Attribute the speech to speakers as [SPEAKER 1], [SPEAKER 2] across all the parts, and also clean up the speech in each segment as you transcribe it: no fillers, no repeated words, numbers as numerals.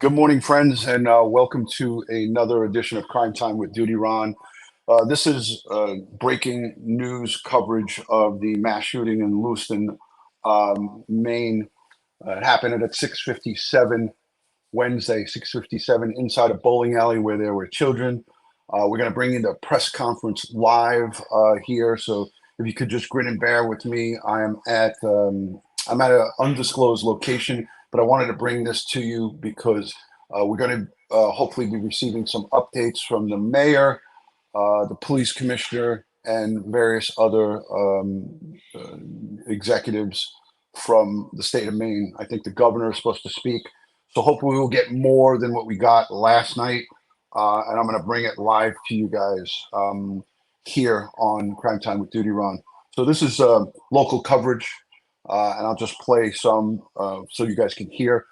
[SPEAKER 1] Good morning, friends, and welcome to another edition of Crime Time with DutyRon. This is breaking news coverage of the mass shooting in Lewiston, Maine. It happened at 6:57 Wednesday, 6:57, inside a bowling alley where there were children. We're going to bring you the press conference live here, so if you could just grin and bear with me. I'm at an undisclosed location, but I wanted to bring this to you because we're going to hopefully be receiving some updates from the mayor, the police commissioner, and various other executives from the state of Maine. I think the governor is supposed to speak. So hopefully we'll get more than what we got last night. And I'm going to bring it live to you guys here on Crime Time with DutyRon. So this is local coverage. And I'll just play some so you guys can hear.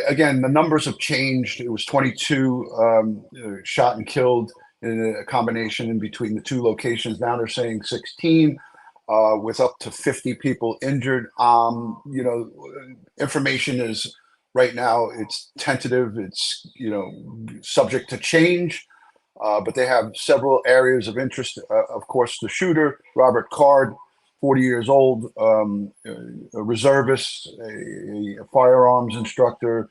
[SPEAKER 1] Again, the numbers have changed. It was 22 shot and killed in a combination in between the two locations. Now they're saying 16 with up to 50 people injured. Information is right now, it's tentative. It's, subject to change, but they have several areas of interest. Of course, the shooter, Robert Card, 40 years old, a reservist, a firearms instructor,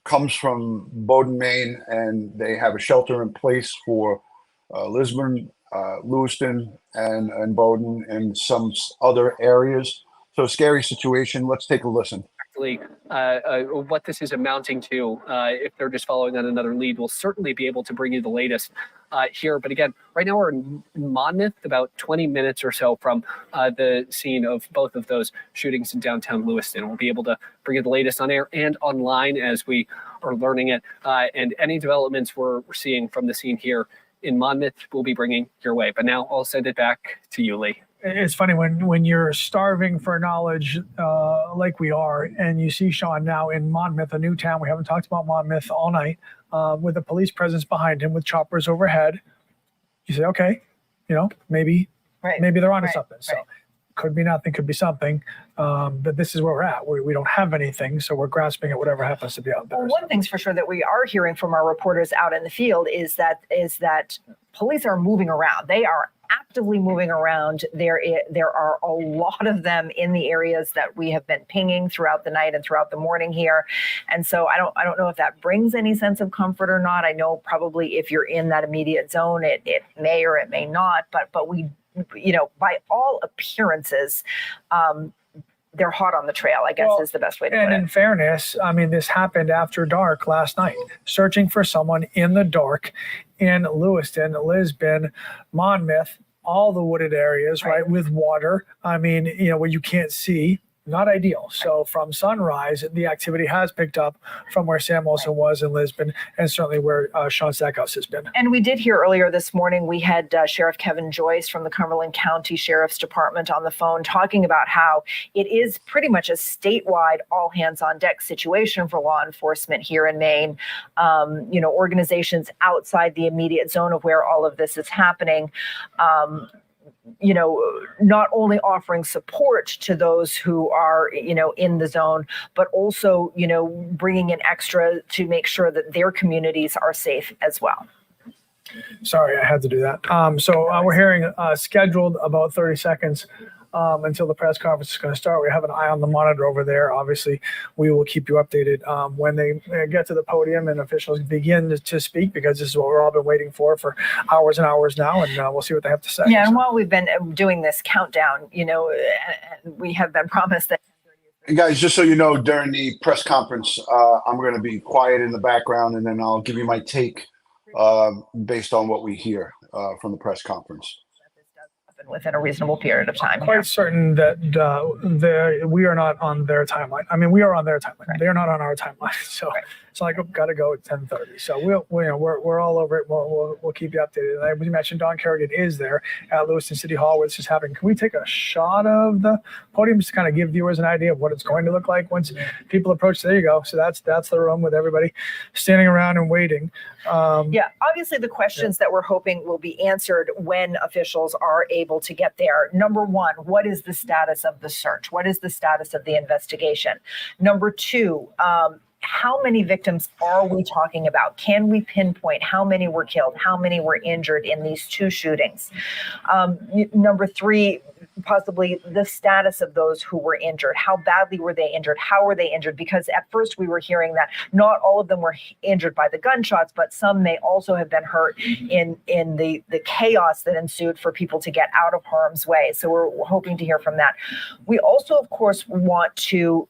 [SPEAKER 1] comes from Bowdoin, Maine, and they have a shelter in place for Lisbon, Lewiston, and Bowdoin, and some other areas. So a scary situation. Let's take a listen.
[SPEAKER 2] What this is amounting to, if they're just following on another lead, we'll certainly be able to bring you the latest here. But again, right now we're in Monmouth, about 20 minutes or so from the scene of both of those shootings in downtown Lewiston. We'll be able to bring you the latest on air and online as we are learning it. And any developments we're seeing from the scene here in Monmouth, we'll be bringing your way. But now I'll send it back to you, Lee.
[SPEAKER 3] It's funny when you're starving for knowledge like we are, and you see Sean now in Monmouth, a new town. We haven't talked about Monmouth all night, with a police presence behind him with choppers overhead. You say, okay, maybe they're onto something. So could be nothing, could be something. But this is where we're at. We don't have anything, so we're grasping at whatever happens to be out there.
[SPEAKER 4] Well, one thing's for sure that we are hearing from our reporters out in the field is that police are moving around. They are actively moving around. There are a lot of them in the areas that we have been pinging throughout the night and throughout the morning here. And so I don't know if that brings any sense of comfort or not. I know probably if you're in that immediate zone, it may or it may not. But we, by all appearances, they're hot on the trail, I guess, is the best way to put it.
[SPEAKER 3] And in fairness, this happened after dark last night, searching for someone in the dark in Lewiston, Lisbon, Monmouth, all the wooded areas, right, with water. Where you can't see. Not ideal. So from sunrise, the activity has picked up from where Sam Wilson was in Lisbon, and certainly where Sean Stackhouse has been.
[SPEAKER 4] And we did hear earlier this morning, we had Sheriff Kevin Joyce from the Cumberland County Sheriff's Department on the phone talking about how it is pretty much a statewide all hands on deck situation for law enforcement here in Maine. Organizations outside the immediate zone of where all of this is happening, not only offering support to those who are, in the zone, but also, bringing in extra to make sure that their communities are safe as well.
[SPEAKER 3] Sorry, I had to do that. We're hearing scheduled about 30 seconds until the press conference is going to start. We have an eye on the monitor over there. Obviously, we will keep you updated when they get to the podium and officials begin to speak, because this is what we've all been waiting for hours and hours now, and we'll see what they have to say.
[SPEAKER 4] Yeah, and while we've been doing this countdown, we have been promised that.
[SPEAKER 1] And guys, just so you know, during the press conference, I'm going to be quiet in the background, and then I'll give you my take based on what we hear from the press conference.
[SPEAKER 4] Within a reasonable period of time.
[SPEAKER 3] I'm quite certain that we are not on their timeline. We are on their timeline. Right. They're not on our timeline. So it's like, got to go at 10:30. So we're all over it. We'll keep you updated. And we mentioned Don Kerrigan is there at Lewiston City Hall where this is happening. Can we take a shot of the podium just to kind of give viewers an idea of what it's going to look like once people approach? There you go. So that's the room with everybody standing around and waiting.
[SPEAKER 4] Obviously the questions that we're hoping will be answered when officials are able to get there. Number one, what is the status of the search? What is the status of the investigation? Number two, how many victims are we talking about? Can we pinpoint how many were killed, how many were injured in these two shootings? Number three, possibly the status of those who were injured. How badly were they injured? How were they injured? Because at first we were hearing that not all of them were injured by the gunshots, but some may also have been hurt in the chaos that ensued for people to get out of harm's way. So we're hoping to hear from that. We also, of course, want to,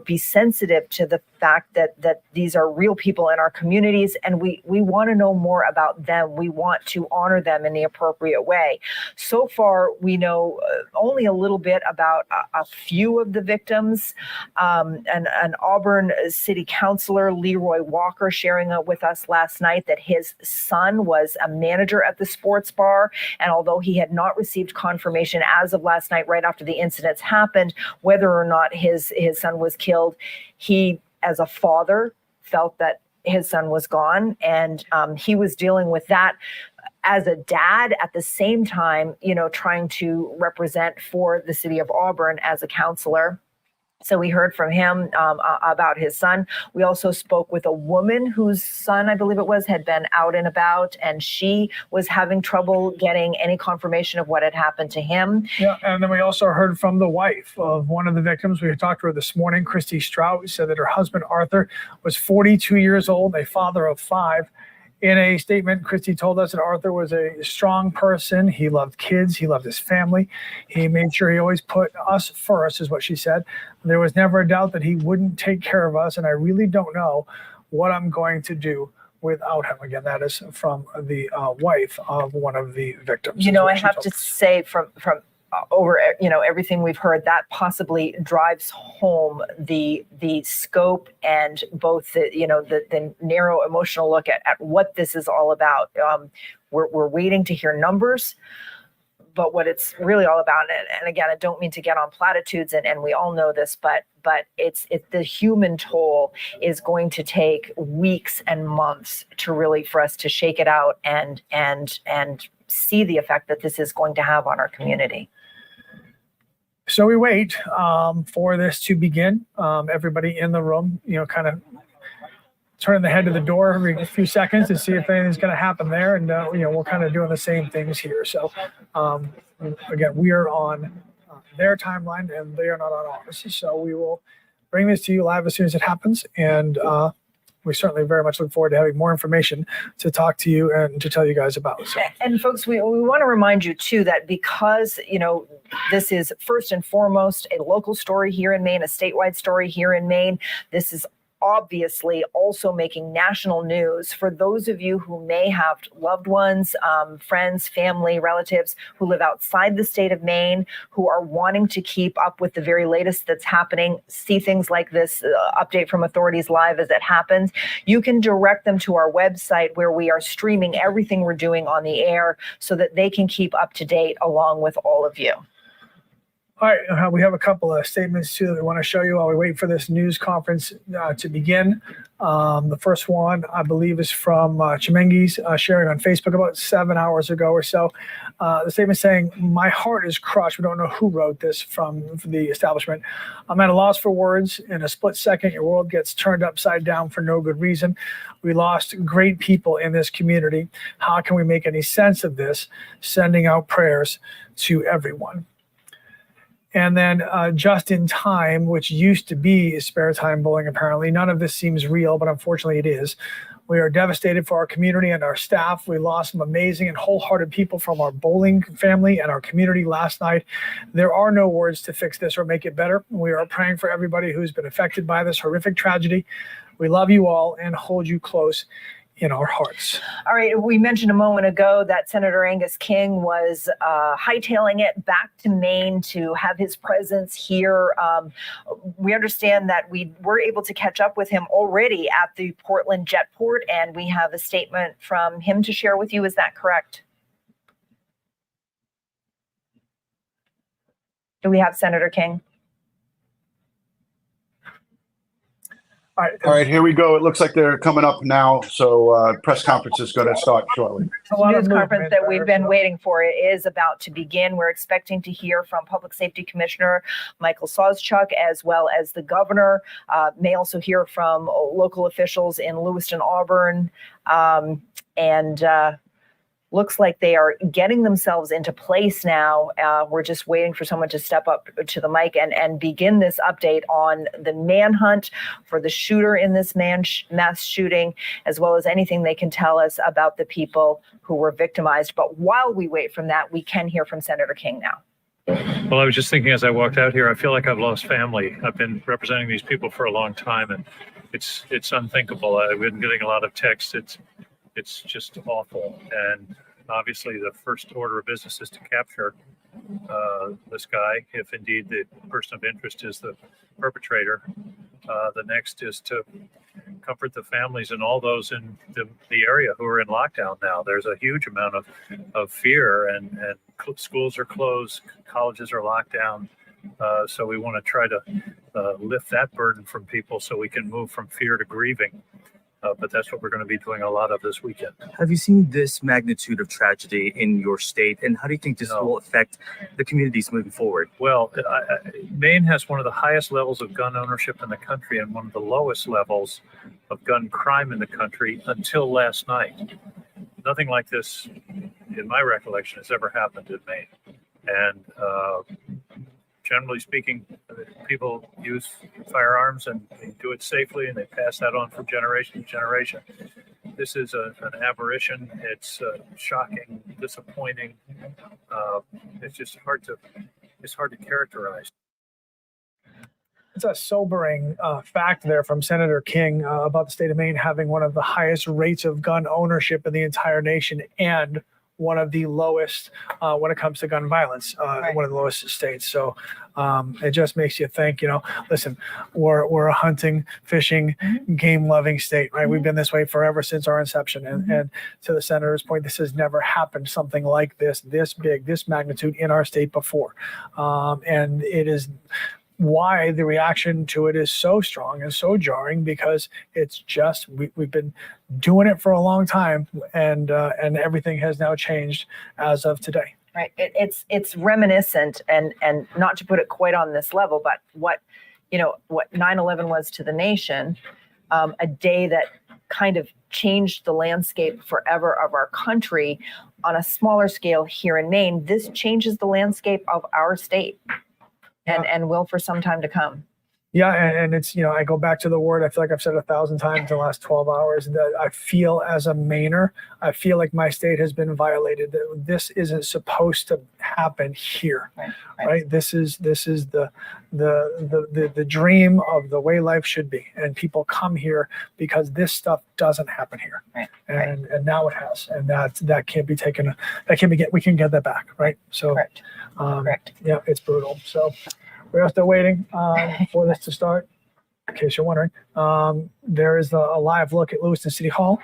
[SPEAKER 4] be sensitive to the fact that these are real people in our communities, and we want to know more about them. We want to honor them in the appropriate way. So far, we know only a little bit about a few of the victims. An Auburn city councilor, Leroy Walker, sharing with us last night that his son was a manager at the sports bar, and although he had not received confirmation as of last night, right after the incidents happened, whether or not his son was killed, he, as a father, felt that his son was gone, and he was dealing with that as a dad at the same time, trying to represent for the city of Auburn as a counselor. So we heard from him about his son. We also spoke with a woman whose son, I believe it was, had been out and about, and she was having trouble getting any confirmation of what had happened to him.
[SPEAKER 3] Yeah, and then we also heard from the wife of one of the victims. We talked to her this morning, Christy Strout, who said that her husband, Arthur, was 42 years old, a father of 5. In a statement, Christy told us that Arthur was a strong person. He loved kids. He loved his family. He made sure he always put us first, is what she said. There was never a doubt that he wouldn't take care of us, and I really don't know what I'm going to do without him. Again, that is from the wife of one of the victims.
[SPEAKER 4] I have to say from over everything we've heard, that possibly drives home the scope and both the narrow emotional look at what this is all about. We're waiting to hear numbers, but what it's really all about, and again, I don't mean to get on platitudes, and we all know this, but it's the human toll is going to take weeks and months to really for us to shake it out and see the effect that this is going to have on our community.
[SPEAKER 3] So we wait for this to begin. Everybody in the room, kind of turning the head to the door every few seconds to see if anything's going to happen there. And, we're kind of doing the same things here. So, again, we are on their timeline and they are not on ours. So we will bring this to you live as soon as it happens. And we certainly very much look forward to having more information to talk to you and to tell you guys about. So.
[SPEAKER 4] And folks, we want to remind you too that because, this is first and foremost a local story here in Maine, a statewide story here in Maine. This is obviously also making national news for those of you who may have loved ones, friends, family, relatives who live outside the state of Maine, who are wanting to keep up with the very latest that's happening, see things like this update from authorities live as it happens. You can direct them to our website where we are streaming everything we're doing on the air so that they can keep up to date along with all of you.
[SPEAKER 3] All right, we have a couple of statements too that we want to show you while we wait for this news conference to begin. The first one, I believe, is from Chimengi's sharing on Facebook about 7 hours ago or so. The statement saying, "My heart is crushed." We don't know who wrote this from the establishment. "I'm at a loss for words. In a split second, your world gets turned upside down for no good reason. We lost great people in this community. How can we make any sense of this? Sending out prayers to everyone." And then Just in Time, which used to be Spare Time Bowling, apparently. None of this seems real, but unfortunately it is. "We are devastated for our community and our staff. We lost some amazing and wholehearted people from our bowling family and our community last night. There are no words to fix this or make it better. We are praying for everybody who's been affected by this horrific tragedy. We love you all and hold you close in our hearts." All
[SPEAKER 4] right. We mentioned a moment ago that Senator Angus King was hightailing it back to Maine to have his presence here. We understand that we were able to catch up with him already at the Portland Jetport, and we have a statement from him to share with you. Is that correct? Do we have Senator King?
[SPEAKER 1] All right, here we go. It looks like they're coming up now. So press conference is going to start shortly.
[SPEAKER 3] A lot of
[SPEAKER 4] News conference
[SPEAKER 3] movement
[SPEAKER 4] that we've
[SPEAKER 3] there,
[SPEAKER 4] been
[SPEAKER 3] so-
[SPEAKER 4] waiting for is about to begin. We're expecting to hear from Public Safety Commissioner Michael Sawchuk, as well as the governor. May also hear from local officials in Lewiston, Auburn, and looks like they are getting themselves into place now. We're just waiting for someone to step up to the mic and begin this update on the manhunt for the shooter in this mass shooting, as well as anything they can tell us about the people who were victimized. But while we wait from that, we can hear from Senator King now.
[SPEAKER 5] Well, I was just thinking as I walked out here, I feel like I've lost family. I've been representing these people for a long time, and it's unthinkable. I've been getting a lot of texts. It's just awful. And obviously the first order of business is to capture this guy, if indeed the person of interest is the perpetrator. The next is to comfort the families and all those in the area who are in lockdown now. There's a huge amount of fear, and schools are closed, colleges are locked down. So we want to try to lift that burden from people so we can move from fear to grieving. But that's what we're going to be doing a lot of this weekend.
[SPEAKER 6] Have you seen this magnitude of tragedy in your state, and how do you think this will affect the communities moving forward?
[SPEAKER 5] Well, Maine has one of the highest levels of gun ownership in the country and one of the lowest levels of gun crime in the country until last night. Nothing like this, in my recollection, has ever happened in Maine. And generally speaking, people use firearms and they do it safely, and they pass that on from generation to generation. This is an aberration. It's shocking, disappointing. It's just hard to characterize.
[SPEAKER 3] It's a sobering fact there from Senator King about the state of Maine having one of the highest rates of gun ownership in the entire nation and one of the lowest when it comes to gun violence,
[SPEAKER 4] Right.
[SPEAKER 3] one of the lowest states. So it just makes you think, listen, we're a hunting, fishing, game loving state, right? We've been this way forever since our inception. And to the senator's point, this has never happened, something like this big, this magnitude in our state before. And it is why the reaction to it is so strong and so jarring, because it's just we've been doing it for a long time, and everything has now changed as of today.
[SPEAKER 4] Right. It's reminiscent, and not to put it quite on this level, but what 9/11 was to the nation, a day that kind of changed the landscape forever of our country. On a smaller scale here in Maine, this changes the landscape of our state. And will for some time to come.
[SPEAKER 3] Yeah, and it's, I go back to the word, I feel like I've said 1,000 times in the last 12 hours, that I feel as a Mainer, I feel like my state has been violated. That this isn't supposed to happen here, right? This is the dream of the way life should be, and people come here because this stuff doesn't happen here, and now it has, and that can't be taken. We can get that back, right? So,
[SPEAKER 4] Correct.
[SPEAKER 3] Yeah, it's brutal. So. We're still waiting for this to start. In case you're wondering, there is a live look at Lewiston City Hall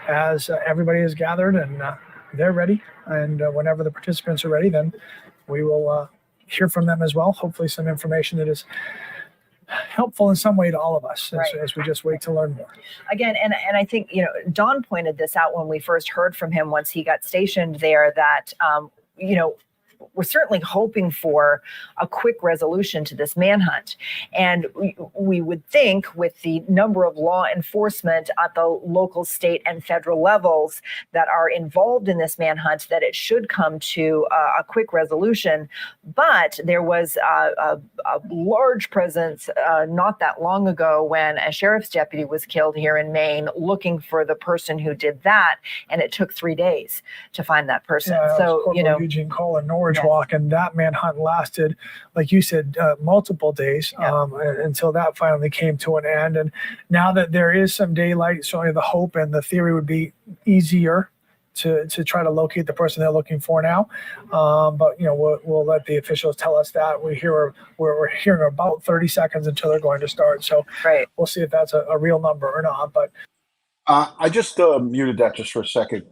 [SPEAKER 3] as everybody is gathered and they're ready. And whenever the participants are ready, then we will hear from them as well. Hopefully some information that is helpful in some way to all of us as we just wait to learn more.
[SPEAKER 4] Again, and I think, Don pointed this out when we first heard from him once he got stationed there, that, we're certainly hoping for a quick resolution to this manhunt. And we would think, with the number of law enforcement at the local, state, and federal levels that are involved in this manhunt, that it should come to a quick resolution. But there was a large presence not that long ago when a sheriff's deputy was killed here in Maine looking for the person who did that. And it took 3 days to find that person.
[SPEAKER 3] Yeah,
[SPEAKER 4] so,
[SPEAKER 3] Eugene Cole and Norwich Walk, and that manhunt lasted, like you said, multiple days until that finally came to an end. And now that there is some daylight, certainly the hope and the theory would be easier to try to locate the person they're looking for now. But we'll let the officials tell us that. We're hearing about 30 seconds until they're going to start. So we'll see if that's a real number or not. But
[SPEAKER 1] I just muted that just for a second.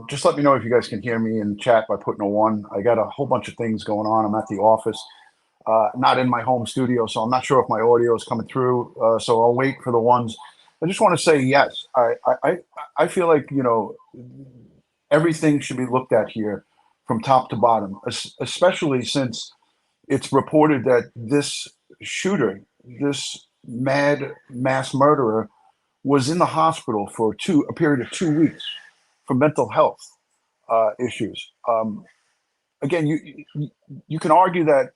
[SPEAKER 1] Just let me know if you guys can hear me in chat by putting a 1. I got a whole bunch of things going on. I'm at the office. not in my home studio, so I'm not sure if my audio is coming through. So I'll wait for the ones. I just want to say yes. I feel like, you know, everything should be looked at here from top to bottom, especially since it's reported that this shooter, this mad mass murderer, was in the hospital for a period of 2 weeks for mental health issues. Again, you can argue that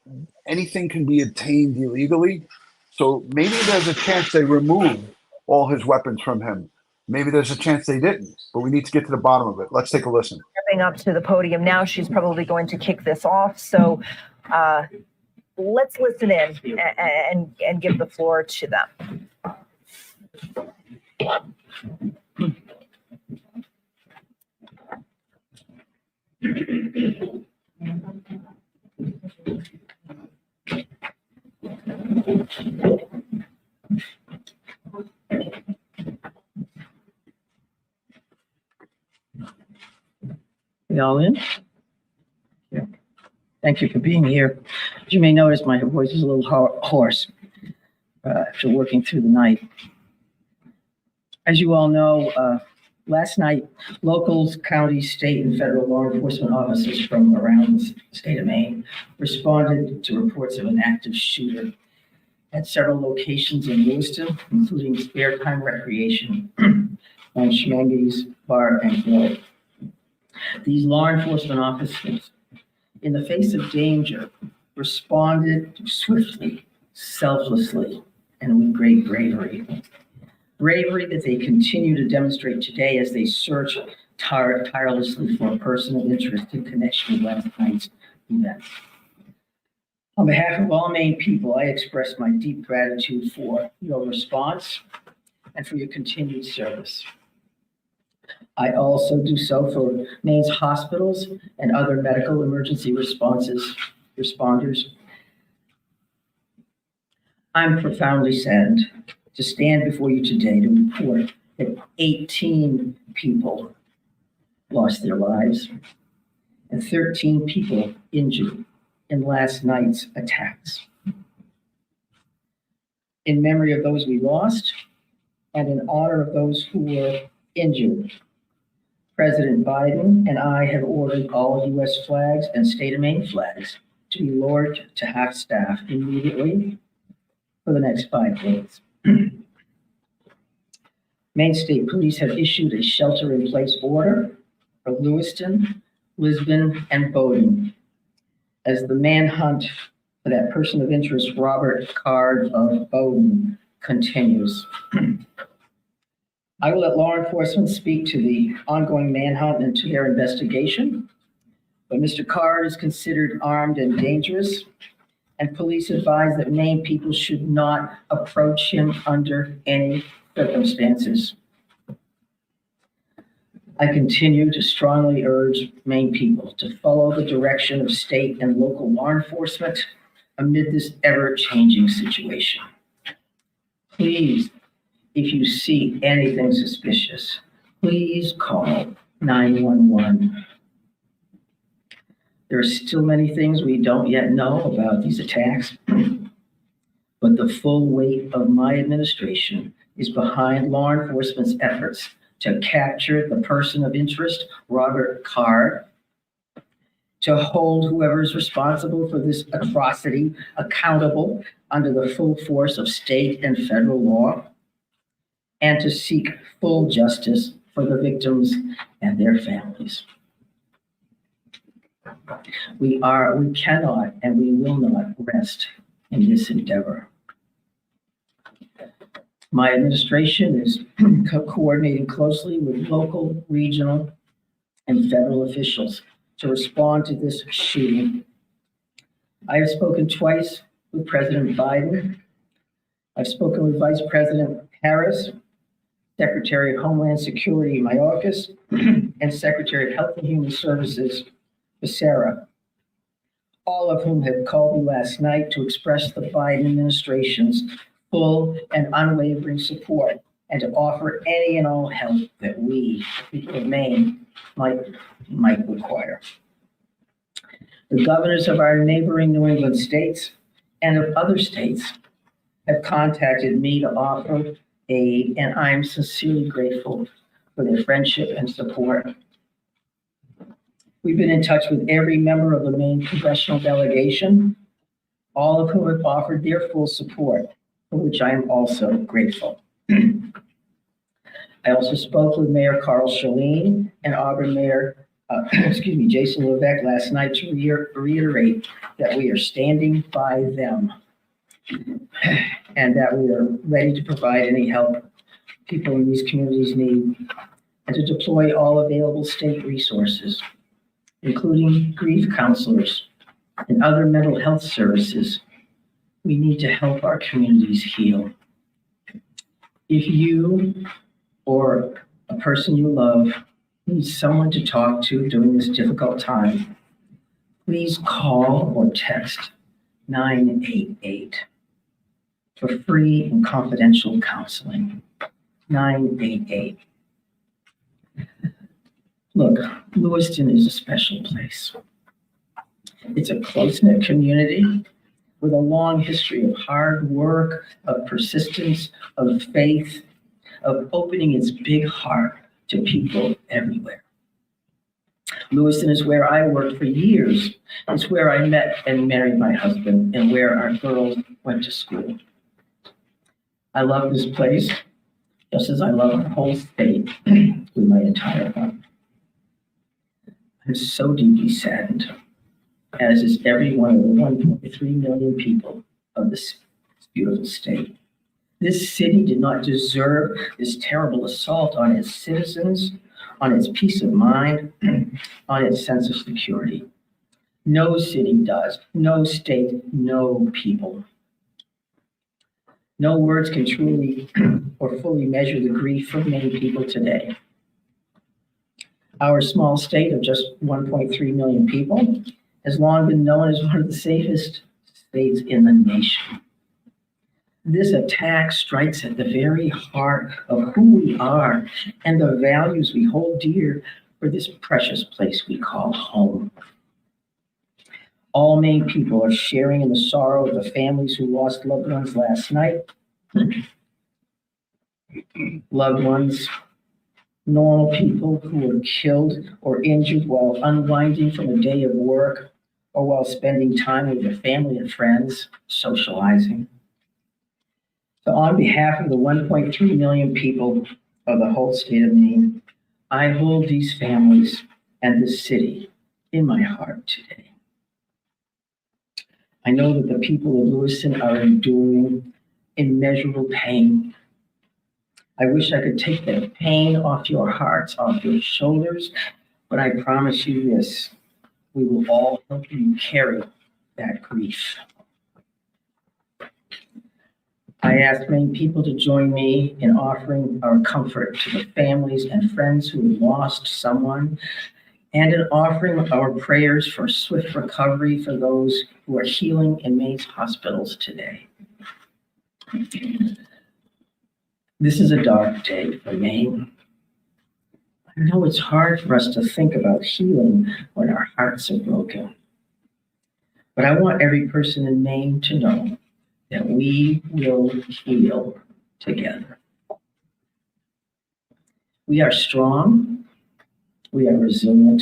[SPEAKER 1] anything can be obtained illegally. So maybe there's a chance they removed all his weapons from him. Maybe there's a chance they didn't, but we need to get to the bottom of it. Let's take a listen.
[SPEAKER 4] Stepping up to the podium now, she's probably going to kick this off. So let's listen in and give the floor to them.
[SPEAKER 7] Y'all in? Yeah. Thank you for being here. As you may notice, my voice is a little hoarse after working through the night. As you all know, last night, locals, county, state, and federal law enforcement officers from around the state of Maine responded to reports of an active shooter at several locations in Lewiston, including Spare Time Recreation and Schmangy's Bar and Grill. These law enforcement officers, in the face of danger, responded swiftly, selflessly, and with great bravery. Bravery that they continue to demonstrate today as they search tirelessly for a person of interest in connection with last night's event. On behalf of all Maine people, I express my deep gratitude for your response and for your continued service. I also do so for Maine's hospitals and other medical emergency responders. I'm profoundly saddened to stand before you today to report that 18 people lost their lives and 13 people injured in last night's attacks. In memory of those we lost and in honor of those who were injured, President Biden and I have ordered all U.S. flags and state of Maine flags to be lowered to half-staff immediately for the next 5 days. Maine State Police have issued a shelter-in-place order for Lewiston, Lisbon, and Bowdoin as the manhunt for that person of interest, Robert Card of Bowdoin, continues. I will let law enforcement speak to the ongoing manhunt and to their investigation, but Mr. Card is considered armed and dangerous, and police advise that Maine people should not approach him under any circumstances. I continue to strongly urge Maine people to follow the direction of state and local law enforcement amid this ever-changing situation. Please, if you see anything suspicious, please call 911. There are still many things we don't yet know about these attacks, but the full weight of my administration is behind law enforcement's efforts to capture the person of interest, Robert Card, to hold whoever is responsible for this atrocity accountable under the full force of state and federal law, and to seek full justice for the victims and their families. We cannot and we will not rest in this endeavor. My administration is coordinating closely with local, regional, and federal officials to respond to this shooting. I have spoken twice with President Biden. I've spoken with Vice President Harris, Secretary of Homeland Security Mayorkas, and Secretary of Health and Human Services Becerra, all of whom have called me last night to express the Biden administration's full and unwavering support and to offer any and all help that we, people of Maine, might require. The governors of our neighboring New England states and of other states have contacted me to offer aid, and I'm sincerely grateful for their friendship and support. We've been in touch with every member of the Maine congressional delegation, all of whom have offered their full support, for which I am also grateful. I also spoke with Mayor Carl Chalene and Auburn Mayor, Jason Levesque last night to reiterate that we are standing by them and that we are ready to provide any help people in these communities need, and to deploy all available state resources, including grief counselors and other mental health services. We need to help our communities heal. If you or a person you love needs someone to talk to during this difficult time, please call or text 988 for free and confidential counseling. 988. Look, Lewiston is a special place. It's a close-knit community with a long history of hard work, of persistence, of faith, of opening its big heart to people everywhere. Lewiston is where I worked for years. It's where I met and married my husband and where our girls went to school. I love this place just as I love our whole state with my entire heart. I'm so deeply saddened, as is every one of the 1.3 million people of this beautiful state. This city did not deserve this terrible assault on its citizens, on its peace of mind, on its sense of security. No city does, no state, no people. No words can truly or fully measure the grief of many people today. Our small state of just 1.3 million people has long been known as one of the safest states in the nation. This attack strikes at the very heart of who we are and the values we hold dear for this precious place we call home. All Maine people are sharing in the sorrow of the families who lost loved ones last night. Loved ones, normal people who were killed or injured while unwinding from a day of work or while spending time with their family and friends, socializing. So on behalf of the 1.3 million people of the whole state of Maine, I hold these families and this city in my heart today. I know that the people of Lewiston are enduring immeasurable pain. I wish I could take that pain off your hearts, off your shoulders, but I promise you this, we will all help you carry that grief. I ask many people to join me in offering our comfort to the families and friends who have lost someone, and in offering our prayers for swift recovery for those who are healing in Maine's hospitals today. This is a dark day for Maine. I know it's hard for us to think about healing when our hearts are broken, but I want every person in Maine to know that we will heal together. We are strong, we are resilient,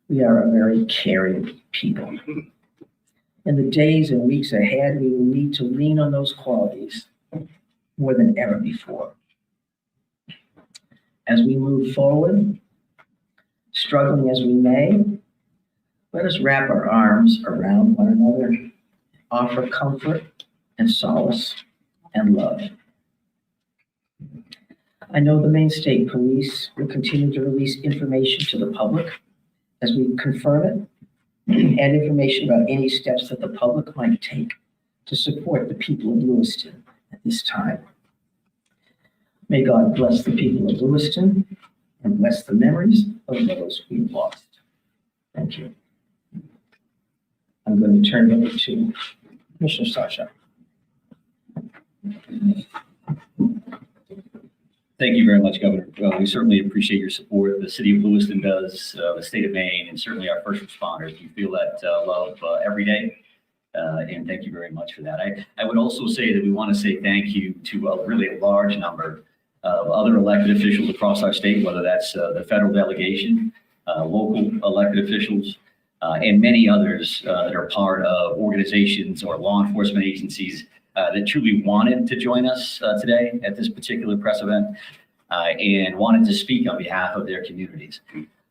[SPEAKER 7] we are a very caring people. In the days and weeks ahead, we will need to lean on those qualities more than ever before. As we move forward, struggling as we may, let us wrap our arms around one another, offer comfort and solace and love. I know the Maine State Police will continue to release information to the public as we confirm it, and information about any steps that the public might take to support the people of Lewiston at this time. May God bless the people of Lewiston and bless the memories of those we've lost. Thank you. I'm going to turn it over to Commissioner Sasha.
[SPEAKER 8] Thank you very much, Governor. We certainly appreciate your support. The city of Lewiston does, the state of Maine, and certainly our first responders. We feel that love every day. And thank you very much for that. I would also say that we want to say thank you to a really large number of other elected officials across our state, whether that's the federal delegation, local elected officials, and many others that are part of organizations or law enforcement agencies that truly wanted to join us today at this particular press event and wanted to speak on behalf of their communities.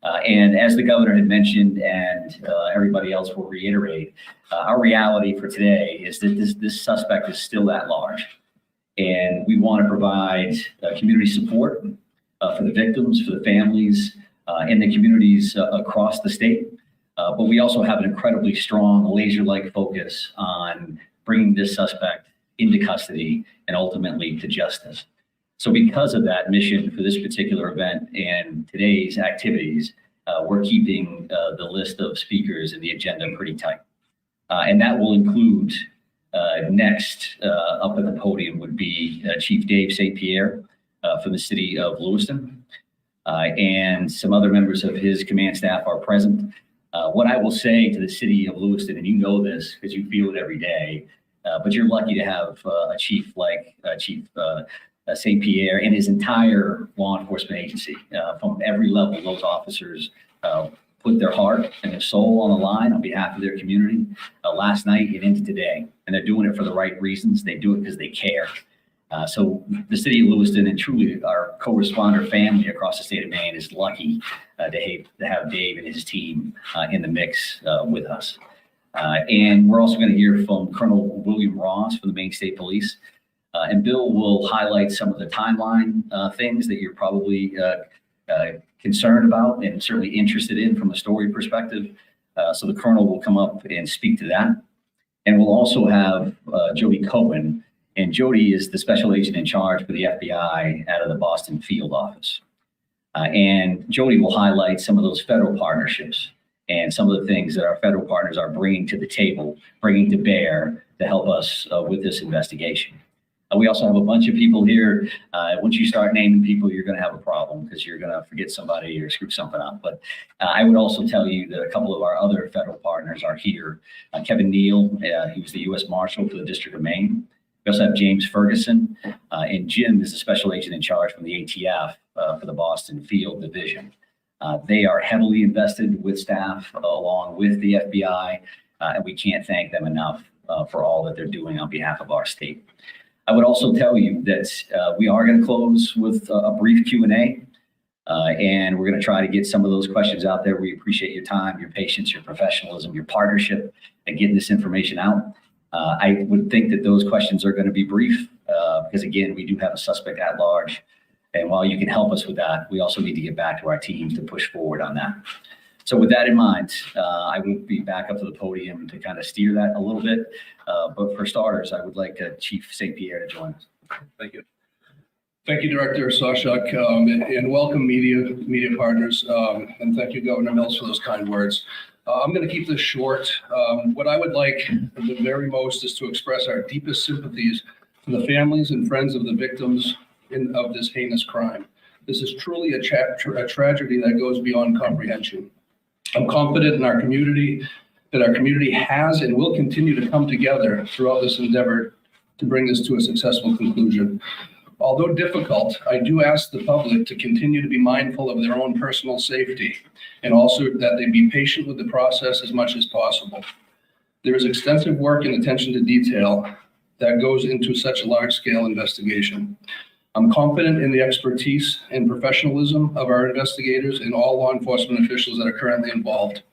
[SPEAKER 8] And as the governor had mentioned, and everybody else will reiterate, our reality for today is that this suspect is still at large. And we want to provide community support for the victims, for the families, and the communities across the state. But we also have an incredibly strong laser-like focus on bringing this suspect into custody and ultimately to justice. So because of that mission for this particular event and today's activities, we're keeping the list of speakers and the agenda pretty tight. And that will include next up at the podium would be Chief Dave St. Pierre from the city of Lewiston. And some other members of his command staff are present. What I will say to the city of Lewiston, and you know this because you feel it every day, but you're lucky to have a chief like Chief St. Pierre and his entire law enforcement agency. From every level, those officers put their heart and their soul on the line on behalf of their community last night and into today. And they're doing it for the right reasons. They do it because they care. So the city of Lewiston and truly our co-responder family across the state of Maine is lucky to have Dave and his team in the mix with us. And we're also going to hear from Colonel William Ross from the Maine State Police. And Bill will highlight some of the timeline things that you're probably concerned about and certainly interested in from a story perspective. So the Colonel will come up and speak to that. And we'll also have Jody Cohen. And Jody is the special agent in charge for the FBI out of the Boston field office. And Jody will highlight some of those federal partnerships and some of the things that our federal partners are bringing to the table, bringing to bear to help us with this investigation. We also have a bunch of people here. Once you start naming people, you're going to have a problem because you're going to forget somebody or screw something up. But I would also tell you that a couple of our other federal partners are here. Kevin Neal, he was the U.S. Marshal for the District of Maine. We also have James Ferguson, and Jim is the special agent in charge from the ATF for the Boston Field Division. They are heavily invested with staff along with the FBI, and we can't thank them enough for all that they're doing on behalf of our state. I would also tell you that we are going to close with a brief Q&A, and we're going to try to get some of those questions out there. We appreciate your time, your patience, your professionalism, your partnership, and getting this information out. I would think that those questions are going to be brief because, again, we do have a suspect at large. And while you can help us with that, we also need to get back to our teams to push forward on that. So with that in mind, I will be back up to the podium to kind of steer that a little bit. But for starters, I would like Chief St. Pierre to join us.
[SPEAKER 9] Thank you. Thank you, Director Sawchuk, and welcome media partners. And thank you, Governor Mills, for those kind words. I'm going to keep this short. What I would like the very most is to express our deepest sympathies to the families and friends of the victims of this heinous crime. This is truly a tragedy that goes beyond comprehension. I'm confident in our community, that our community has and will continue to come together throughout this endeavor to bring this to a successful conclusion. Although difficult, I do ask the public to continue to be mindful of their own personal safety and also that they be patient with the process as much as possible. There is extensive work and attention to detail that goes into such a large-scale investigation. I'm confident in the expertise and professionalism of our investigators and all law enforcement officials that are currently involved.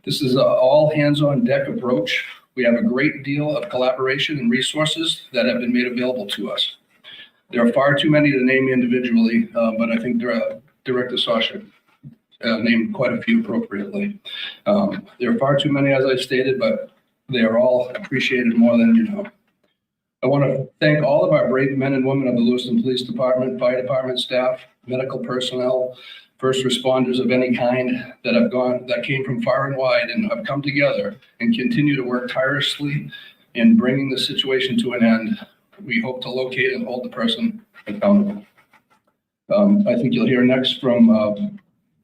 [SPEAKER 9] This is an all hands-on-deck approach. We have a great deal of collaboration and resources that have been made available to us. There are far too many to name individually, but I think Director Sawchuk named quite a few appropriately. There are far too many, as I stated, but they are all appreciated more than you know. I want to thank all of our brave men and women of the Lewiston Police Department, Fire Department staff, medical personnel, first responders of any kind that came from far and wide and have come together and continue to work tirelessly in bringing the situation to an end. We hope to locate and hold the person accountable. I think you'll hear next from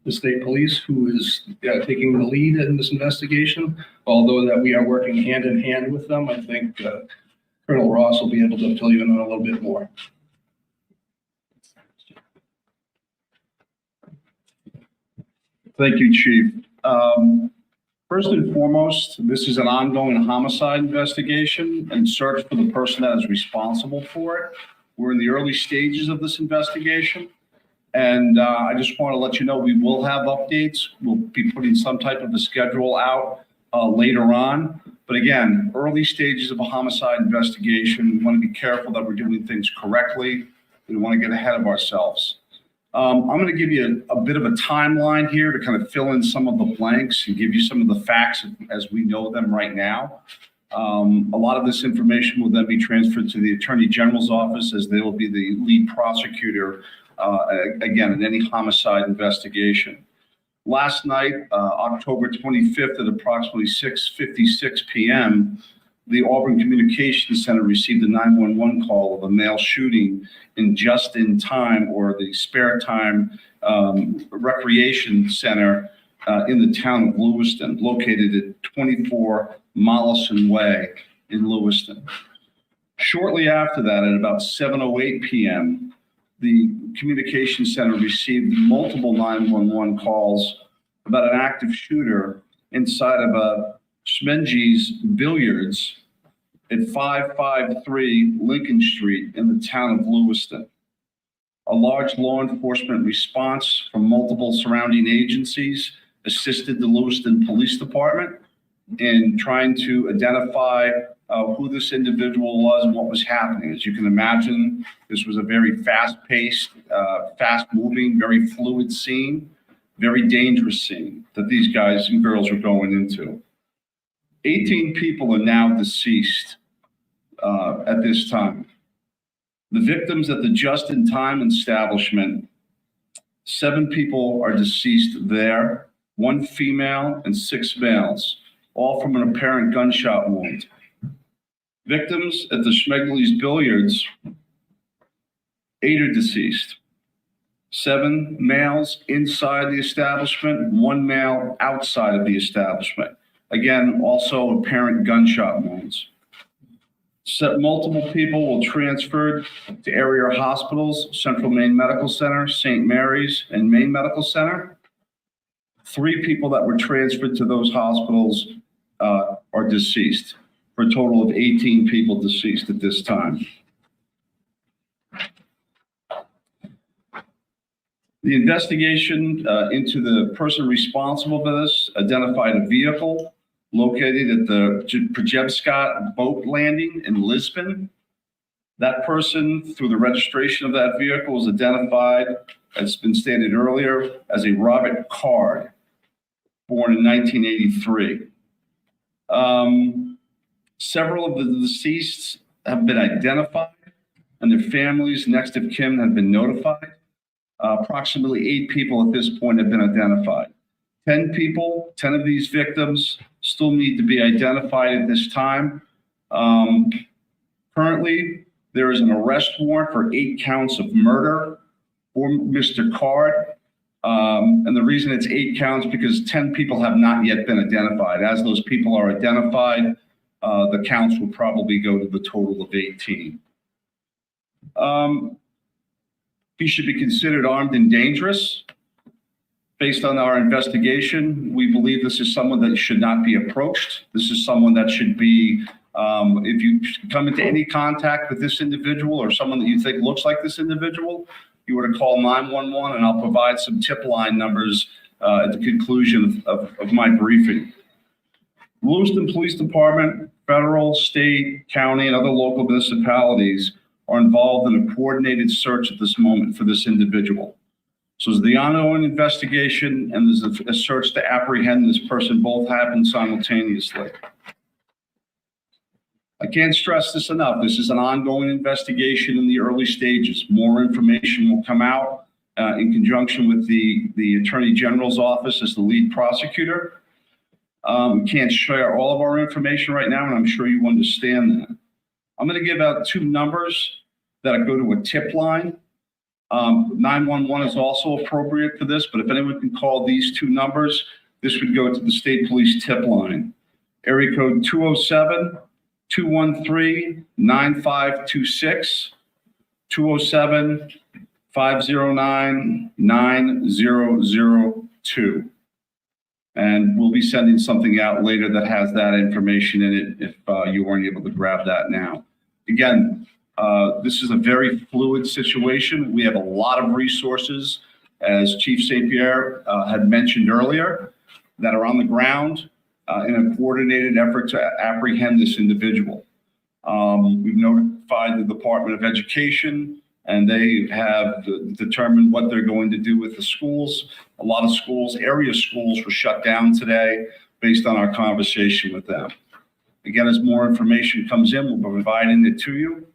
[SPEAKER 9] the state police, who is taking the lead in this investigation. Although that we are working hand in hand with them, I think Colonel Ross will be able to fill you in on a little bit more.
[SPEAKER 10] Thank you, Chief. First and foremost, this is an ongoing homicide investigation and search for the person that is responsible for it. We're in the early stages of this investigation. And I just want to let you know we will have updates. We'll be putting some type of a schedule out later on. But again, early stages of a homicide investigation, we want to be careful that we're doing things correctly. We don't want to get ahead of ourselves. I'm going to give you a bit of a timeline here to kind of fill in some of the blanks and give you some of the facts as we know them right now. A lot of this information will then be transferred to the Attorney General's office, as they will be the lead prosecutor, again, in any homicide investigation. Last night, October 25th at approximately 6:56 p.m., the Auburn Communications Center received a 911 call of a male shooting in Just in Time, or the Spare Time Recreation Center in the town of Lewiston, located at 24 Mollison Way in Lewiston. Shortly after that, at about 7:08 p.m., the Communications Center received multiple 911 calls about an active shooter inside of a Schmenge's Billiards at 553 Lincoln Street in the town of Lewiston. A large law enforcement response from multiple surrounding agencies assisted the Lewiston Police Department in trying to identify who this individual was and what was happening. As you can imagine, this was a very fast-paced, fast-moving, very fluid scene, very dangerous scene that these guys and girls were going into. 18 people are now deceased at this time. The victims at the Just in Time establishment, 7 people are deceased there, 1 female and 6 males, all from an apparent gunshot wound. Victims at the Schmegley's Billiards, 8 are deceased. 7 males inside the establishment, 1 male outside of the establishment. Again, also apparent gunshot wounds. Multiple people were transferred to area hospitals, Central Maine Medical Center, St. Mary's, and Maine Medical Center. 3 people that were transferred to those hospitals are deceased, for a total of 18 people deceased at this time. The investigation into the person responsible for this identified a vehicle located at the Przebscott boat landing in Lisbon. That person, through the registration of that vehicle, was identified, as has been stated earlier, as a Robert Card, born in 1983. Several of the deceased have been identified, and their families, next of kin, have been notified. Approximately 8 people at this point have been identified. 10 people, 10 of these victims still need to be identified at this time. Currently, there is an arrest warrant for 8 counts of murder for Mr. Card. And the reason it's 8 counts because 10 people have not yet been identified. As those people are identified, the counts will probably go to the total of 18. He should be considered armed and dangerous. Based on our investigation, we believe this is someone that should not be approached. This is someone that should be, if you come into any contact with this individual or someone that you think looks like this individual, you were to call 911, and I'll provide some tip line numbers at the conclusion of my briefing. Lewiston Police Department, federal, state, county, and other local municipalities are involved in a coordinated search at this moment for this individual. So the ongoing investigation and there's a search to apprehend this person both happen simultaneously. I can't stress this enough. This is an ongoing investigation in the early stages. More information will come out in conjunction with the Attorney General's office as the lead prosecutor. We can't share all of our information right now, and I'm sure you understand that. I'm going to give out 2 numbers that go to a tip line. 911 is also appropriate for this, but if anyone can call these two numbers, this would go to the state police tip line. Area code 207-213-9526, 207-509-9002. And we'll be sending something out later that has that information in it if you weren't able to grab that now. Again, this is a very fluid situation. We have a lot of resources, as Chief St. Pierre had mentioned earlier, that are on the ground in a coordinated effort to apprehend this individual. We've notified the Department of Education, and they have determined what they're going to do with the schools. A lot of schools, area schools, were shut down today based on our conversation with them. Again, as more information comes in, we'll be providing it to you.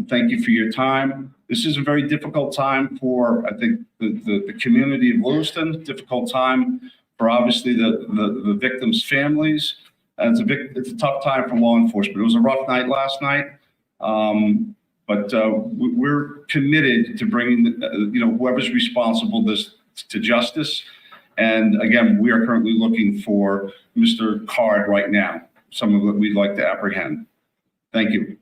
[SPEAKER 10] Thank you for your time. This is a very difficult time for, I think, the community of Lewiston, difficult time for obviously the victims' families. And it's a tough time for law enforcement. It was a rough night last night. But we're committed to bringing, whoever's responsible this to justice. And again, we are currently looking for Mr. Card right now, someone that we'd like to apprehend. Thank you.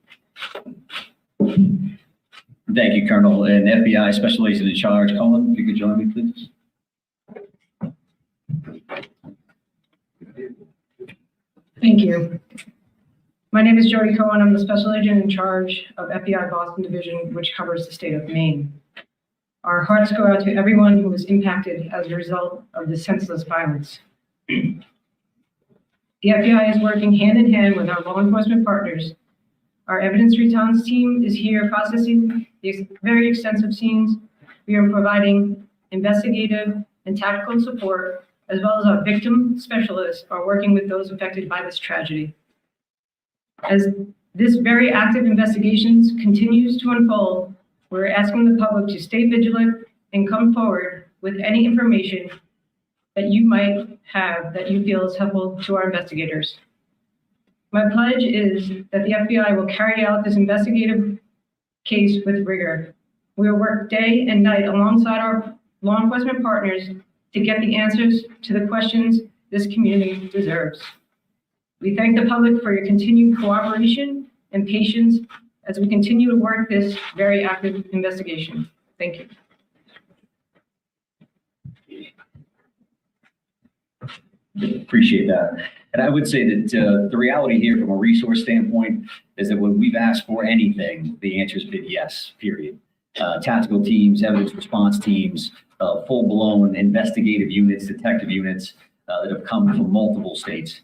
[SPEAKER 8] Thank you, Colonel. And FBI Special Agent in Charge, Colin, if you could join me, please.
[SPEAKER 11] Thank you. My name is Jody Cohen. I'm the Special Agent in charge of FBI Boston Division, which covers the state of Maine. Our hearts go out to everyone who was impacted as a result of this senseless violence. The FBI is working hand in hand with our law enforcement partners. Our evidence response team is here processing these very extensive scenes. We are providing investigative and tactical support, as well as our victim specialists are working with those affected by this tragedy. As this very active investigations continues to unfold, we're asking the public to stay vigilant and come forward with any information that you might have that you feel is helpful to our investigators. My pledge is that the FBI will carry out this investigative case with rigor. We will work day and night alongside our law enforcement partners to get the answers to the questions this community deserves. We thank the public for your continued cooperation and patience as we continue to work this very active investigation. Thank you.
[SPEAKER 8] Appreciate that. And I would say that the reality here from a resource standpoint is that when we've asked for anything, the answer's been yes, period. Tactical teams, evidence response teams, full-blown investigative units, detective units that have come from multiple states,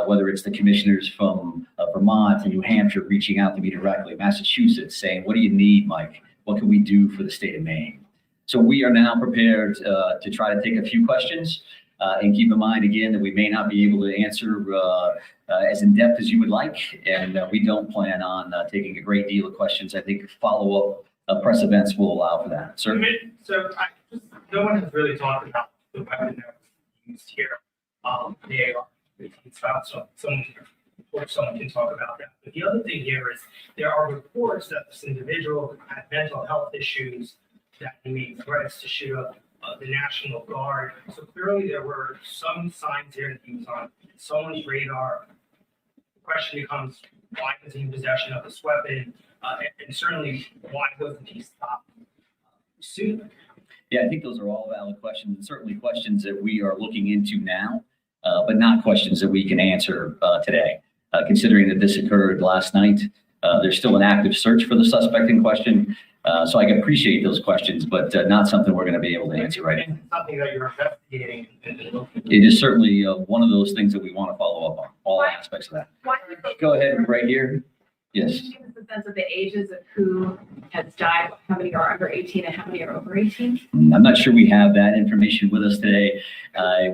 [SPEAKER 8] whether it's the commissioners from Vermont and New Hampshire reaching out to me directly, Massachusetts saying, what do you need, Mike? What can we do for the state of Maine? So we are now prepared to try to take a few questions and keep in mind again that we may not be able to answer as in depth as you would like. And we don't plan on taking a great deal of questions. I think follow-up press events will allow for that. Sir?
[SPEAKER 12] So no one has really talked about the weapon that was used here, the AR. It's about someone can talk about that. But the other thing here is there are reports that this individual had mental health issues that made threats to shoot up the National Guard. So clearly there were some signs here that he was on someone's radar. The question becomes, why was he in possession of this weapon? And certainly, why wasn't he stopped sooner?
[SPEAKER 8] Yeah, I think those are all valid questions, and certainly questions that we are looking into now, but not questions that we can answer today. Considering that this occurred last night, there's still an active search for the suspect in question. So I can appreciate those questions, but not something we're going to be able to answer right now.
[SPEAKER 12] Something that you're investigating.
[SPEAKER 8] It is certainly one of those things that we want to follow up on, all aspects of that. Go ahead, right here. Yes.
[SPEAKER 13] Can you give us a sense of the ages of who has died, how many are under 18 and how many are over 18?
[SPEAKER 8] I'm not sure we have that information with us today.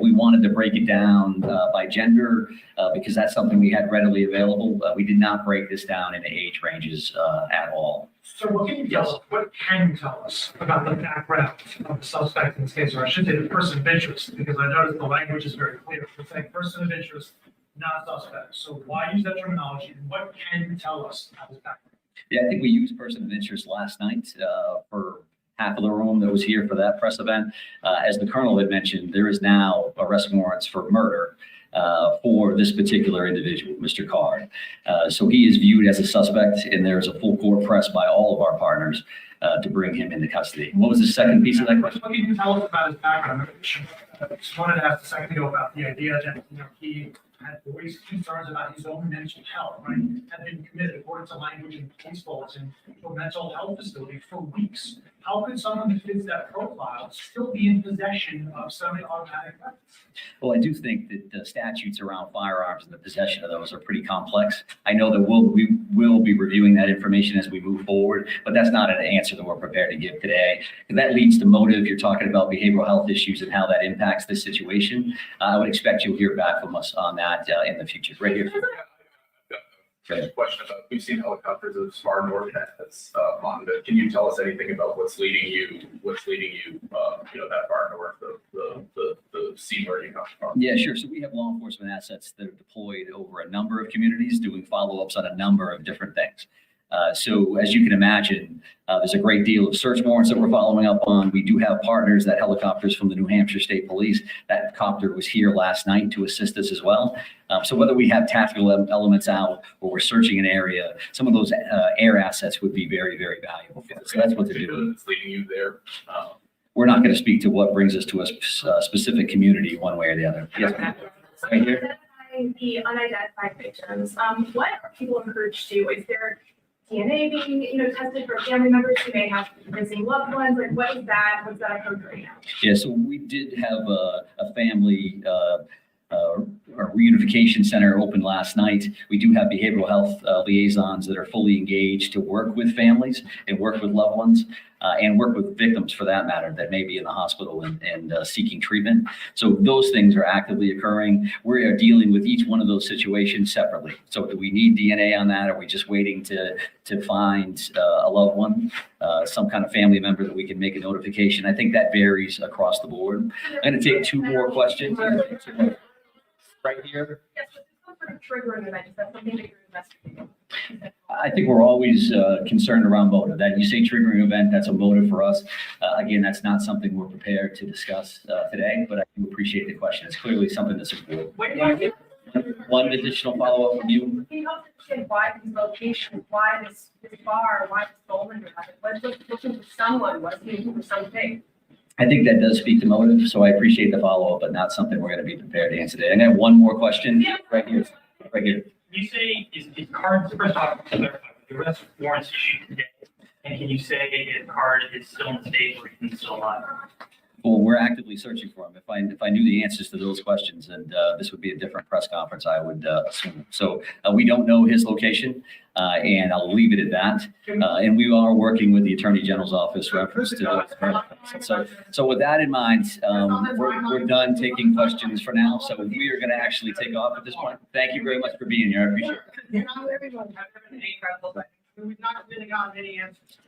[SPEAKER 8] We wanted to break it down by gender because that's something we had readily available. We did not break this down into age ranges at all.
[SPEAKER 12] So what can you tell us? What can you tell us about the background of the suspect in this case, or I should say the person of interest, because I noticed the language is very clear. It's like person of interest, not suspect. So why use that terminology? And what can you tell us about his background?
[SPEAKER 8] Yeah, I think we used person of interest last night for half of the room that was here for that press event. As the Colonel had mentioned, there is now arrest warrants for murder for this particular individual, Mr. Card. So he is viewed as a suspect, and there is a full court press by all of our partners to bring him into custody. What was the second piece of that question?
[SPEAKER 12] What can you tell us about his background? I just wanted to ask a second ago about the idea that, he had voiced concerns about his own mental health, right? Had been committed, according to language in police bulletin, to a mental health facility for weeks. How could someone who fits that profile still be in possession of semi-automatic weapons?
[SPEAKER 8] Well, I do think that the statutes around firearms and the possession of those are pretty complex. I know that we will be reviewing that information as we move forward, but that's not an answer that we're prepared to give today. And that leads to motive. You're talking about behavioral health issues and how that impacts this situation. I would expect you'll hear back from us on that in the future. Right here.
[SPEAKER 14] Question about, we've seen helicopters as far north as Monmouth. Can you tell us anything about what's leading you, that far north of the scene where you come from?
[SPEAKER 8] Yeah, sure. So we have law enforcement assets that are deployed over a number of communities doing follow-ups on a number of different things. So as you can imagine, there's a great deal of search warrants that we're following up on. We do have partners, that helicopters from the New Hampshire State Police. That copter was here last night to assist us as well. So whether we have tactical elements out or we're searching an area, some of those air assets would be very, very valuable for us. So that's what they're doing.
[SPEAKER 14] It's leading you there.
[SPEAKER 8] We're not going to speak to what brings us to a specific community one way or the other. Yes, ma'am. Right here.
[SPEAKER 13] The unidentified victims, what are people encouraged to do? Is there DNA being, tested for family members who may have missing loved ones? Like, what's that approach right now?
[SPEAKER 8] Yeah, so we did have a family our reunification center opened last night. We do have behavioral health liaisons that are fully engaged to work with families and work with loved ones and work with victims for that matter that may be in the hospital and seeking treatment. So those things are actively occurring. We are dealing with each one of those situations separately. So do we need DNA on that? Are we just waiting to find a loved one, some kind of family member that we can make a notification? I think that varies across the board. I'm going to take two more questions. Right here.
[SPEAKER 13] Yes, but some sort of triggering event, is that something that you're investigating?
[SPEAKER 8] I think we're always concerned around motive. That you say triggering event, that's a motive for us. Again, that's not something we're prepared to discuss today, but I do appreciate the question. It's clearly something that's important. One additional follow-up from you.
[SPEAKER 13] Can you help understand why these locations, why this bar, why this bowling alley? Was looking for someone, was looking for something?
[SPEAKER 8] I think that does speak to motive, so I appreciate the follow-up, but not something we're going to be prepared to answer today. I'm going to have one more question right here. Right here.
[SPEAKER 12] You say is Card, first off, to clarify, the arrest warrants issued today, and can you say if Card is still in the state or he's still alive?
[SPEAKER 8] Well, we're actively searching for him. If I knew the answers to those questions, and this would be a different press conference, I would assume. So we don't know his location, and I'll leave it at that. And we are working with the Attorney General's office reference to. So with that in mind, we're done taking questions for now. So we are going to actually take off at this point. Thank you very much for being here. I appreciate it.
[SPEAKER 12] We've not really gotten any answers.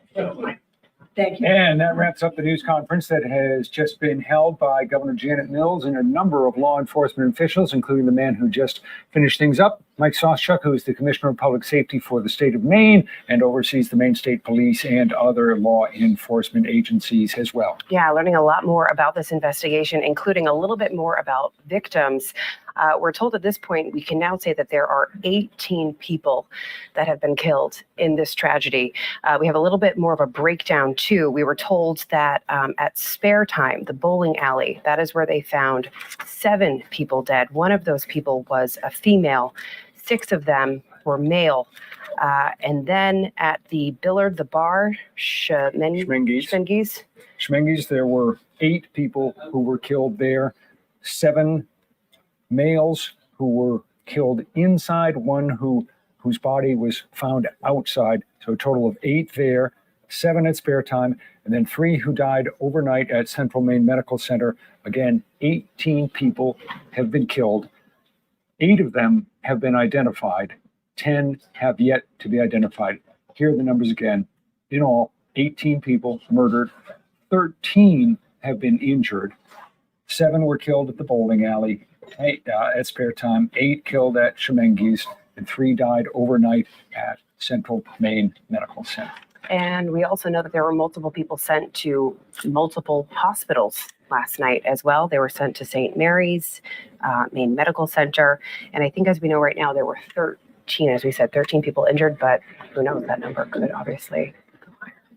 [SPEAKER 4] Thank you.
[SPEAKER 15] And that wraps up the news conference that has just been held by Governor Janet Mills and a number of law enforcement officials, including the man who just finished things up, Mike Sawchuk, who is the Commissioner of Public Safety for the state of Maine and oversees the Maine State Police and other law enforcement agencies as well.
[SPEAKER 16] Yeah, learning a lot more about this investigation, including a little bit more about victims. We're told at this point, we can now say that there are 18 people that have been killed in this tragedy. We have a little bit more of a breakdown too. We were told that at Spare Time, the bowling alley, that is where they found 7 people dead. One of those people was a female. 6 of them were male. And then at the Billard, the bar,
[SPEAKER 15] Schmenges, there were 8 people who were killed there, 7 males who were killed inside, one whose body was found outside. So a total of 8 there, 7 at Spare Time, and then 3 who died overnight at Central Maine Medical Center. Again, 18 people have been killed. 8 of them have been identified. 10 have yet to be identified. Here are the numbers again. In all, 18 people murdered. 13 have been injured. 7 were killed at the bowling alley. 8 at Spare Time, 8 killed at Schemengees, and 3 died overnight at Central Maine Medical Center.
[SPEAKER 16] And we also know that there were multiple people sent to multiple hospitals last night as well. They were sent to St. Mary's, Maine Medical Center. And I think as we know right now, there were 13, as we said, 13 people injured, but who knows, that number could obviously.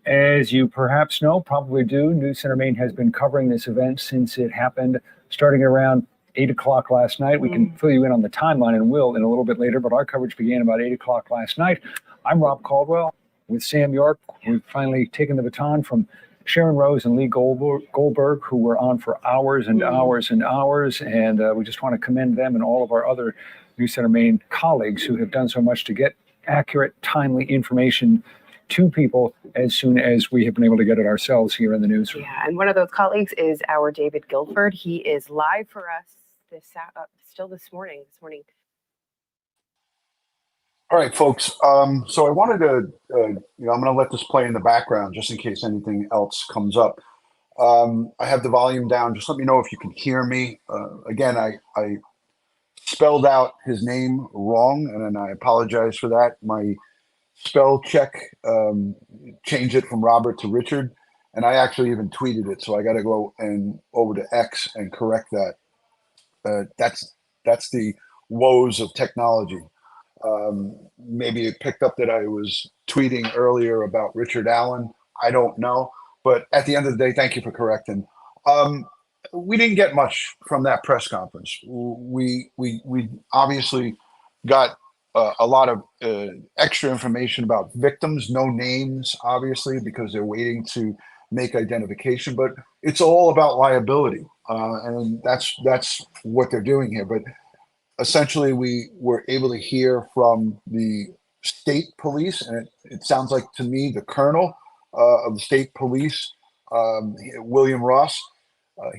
[SPEAKER 15] As you perhaps know, probably do, News Center Maine has been covering this event since it happened, starting around 8 o'clock last night. We can fill you in on the timeline and will in a little bit later, but our coverage began about 8 o'clock last night. I'm Rob Caldwell with Sam York. We've finally taken the baton from Sharon Rose and Lee Goldberg, who were on for hours and hours and hours. And we just want to commend them and all of our other News Center Maine colleagues who have done so much to get accurate, timely information to people as soon as we have been able to get it ourselves here in the newsroom.
[SPEAKER 16] Yeah, and one of those colleagues is our David Guilford. He is live for us this morning.
[SPEAKER 1] All right, folks. So I wanted to, I'm going to let this play in the background just in case anything else comes up. I have the volume down. Just let me know if you can hear me. Again, I spelled out his name wrong, and I apologize for that. My spell check changed it from Robert to Richard, and I actually even tweeted it. So I got to go over to X and correct that. That's the woes of technology. Maybe it picked up that I was tweeting earlier about Richard Allen. I don't know, but at the end of the day, thank you for correcting. We didn't get much from that press conference. We obviously got a lot of extra information about victims, no names, obviously, because they're waiting to make identification, but it's all about liability. And that's what they're doing here. But essentially, we were able to hear from the state police, and it sounds like to me the colonel of the state police, William Ross.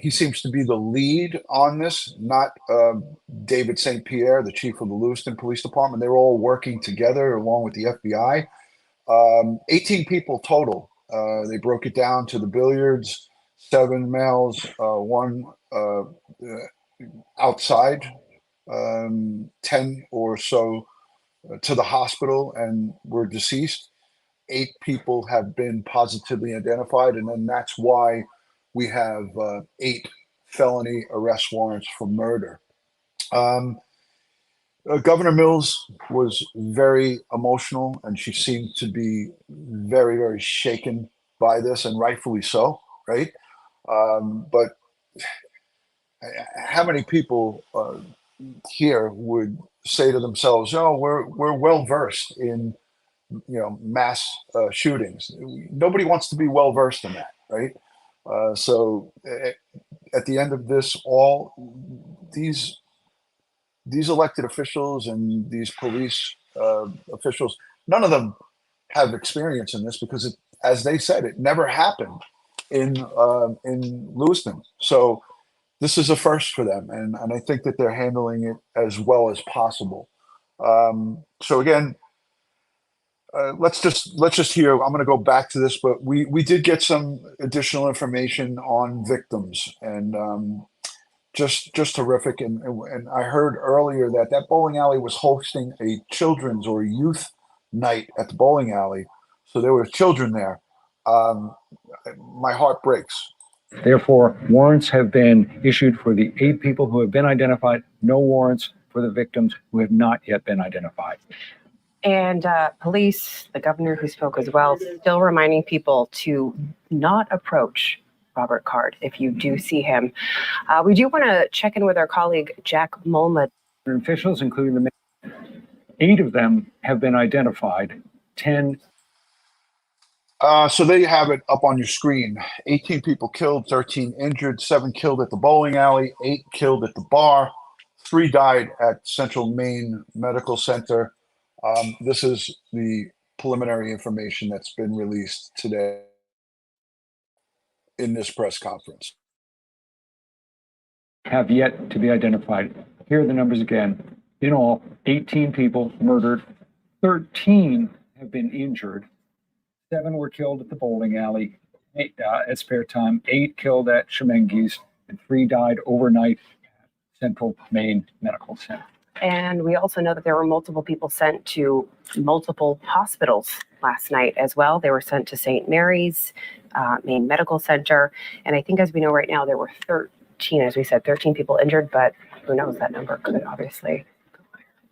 [SPEAKER 1] He seems to be the lead on this, not David St. Pierre, the chief of the Lewiston Police Department. They're all working together along with the FBI. 18 people total. They broke it down to the billiards, 7 males, 1 outside, 10 or so to the hospital and were deceased. 8 people have been positively identified, and then that's why we have 8 felony arrest warrants for murder. Governor Mills was very emotional, and she seemed to be very, very shaken by this, and rightfully so, right? But how many people here would say to themselves, "Oh, we're well versed in mass shootings"? Nobody wants to be well versed in that, right? So at the end of this, all these elected officials and these police officials, none of them have experience in this because, as they said, it never happened in Lewiston. So this is a first for them, and I think that they're handling it as well as possible. So again, let's just hear. I'm going to go back to this, but we did get some additional information on victims, and just terrific. And I heard earlier that bowling alley was hosting a children's or youth night at the bowling alley, so there were children there. My heart breaks.
[SPEAKER 15] Therefore, warrants have been issued for the 8 people who have been identified. No warrants for the victims who have not yet been identified.
[SPEAKER 16] And police, the governor who spoke as well, still reminding people to not approach Robert Card if you do see him. We do want to check in with our colleague, Jack Mulma.
[SPEAKER 15] Officials, including the 8 of them have been identified. 10.
[SPEAKER 1] So there you have it up on your screen. 18 people killed, 13 injured, 7 killed at the bowling alley, 8 killed at the bar, 3 died at Central Maine Medical Center. This is the preliminary information that's been released today in this press conference.
[SPEAKER 15] Have yet to be identified. Here are the numbers again. In all, 18 people murdered, 13 have been injured, 7 were killed at the bowling alley, 8 at spare time, 8 killed at Shemengi's, and 3 died overnight at Central Maine Medical Center.
[SPEAKER 16] And we also know that there were multiple people sent to multiple hospitals last night as well. They were sent to St. Mary's Maine Medical Center. And I think, as we know right now, there were 13, as we said, 13 people injured, but who knows, that number could obviously.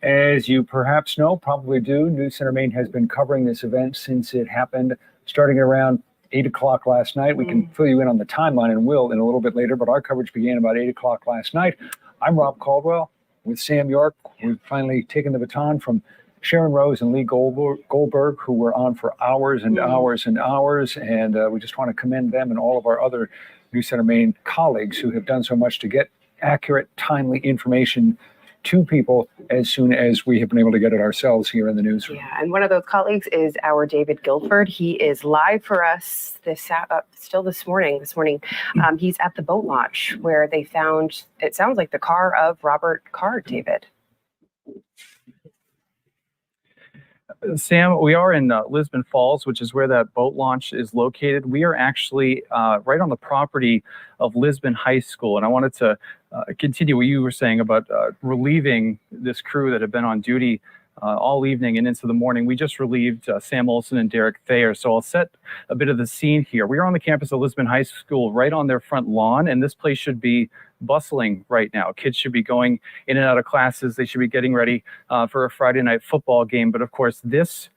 [SPEAKER 15] As you perhaps know, probably do, News Center Maine has been covering this event since it happened, starting around 8 o'clock last night. We can fill you in on the timeline and will in a little bit later, but our coverage began about 8 o'clock last night. I'm Rob Caldwell with Sam York. We've finally taken the baton from Sharon Rose and Lee Goldberg, who were on for hours and hours and hours. And we just want to commend them and all of our other News Center Maine colleagues who have done so much to get accurate, timely information to people as soon as we have been able to get it ourselves here in the newsroom.
[SPEAKER 16] Yeah, and one of those colleagues is our David Guilford. He is live for us still this morning. He's at the boat launch where they found, it sounds like, the car of Robert Card, David.
[SPEAKER 17] Sam, we are in Lisbon Falls, which is where that boat launch is located. We are actually right on the property of Lisbon High School. And I wanted to continue what you were saying about relieving this crew that had been on duty all evening and into the morning. We just relieved Sam Olson and Derek Thayer. So I'll set a bit of the scene here. We are on the campus of Lisbon High School, right on their front lawn, and this place should be bustling right now. Kids should be going in and out of classes. They should be getting ready for a Friday night football game. But of course, this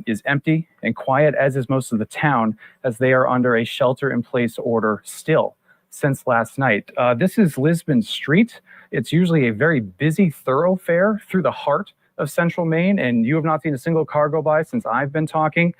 [SPEAKER 17] is empty and quiet, as is most of the town, as they are under a shelter-in-place order still since last night. This is Lisbon Street. It's usually a very busy thoroughfare through the heart of central Maine, and you have not seen a single car go by since I've been talking.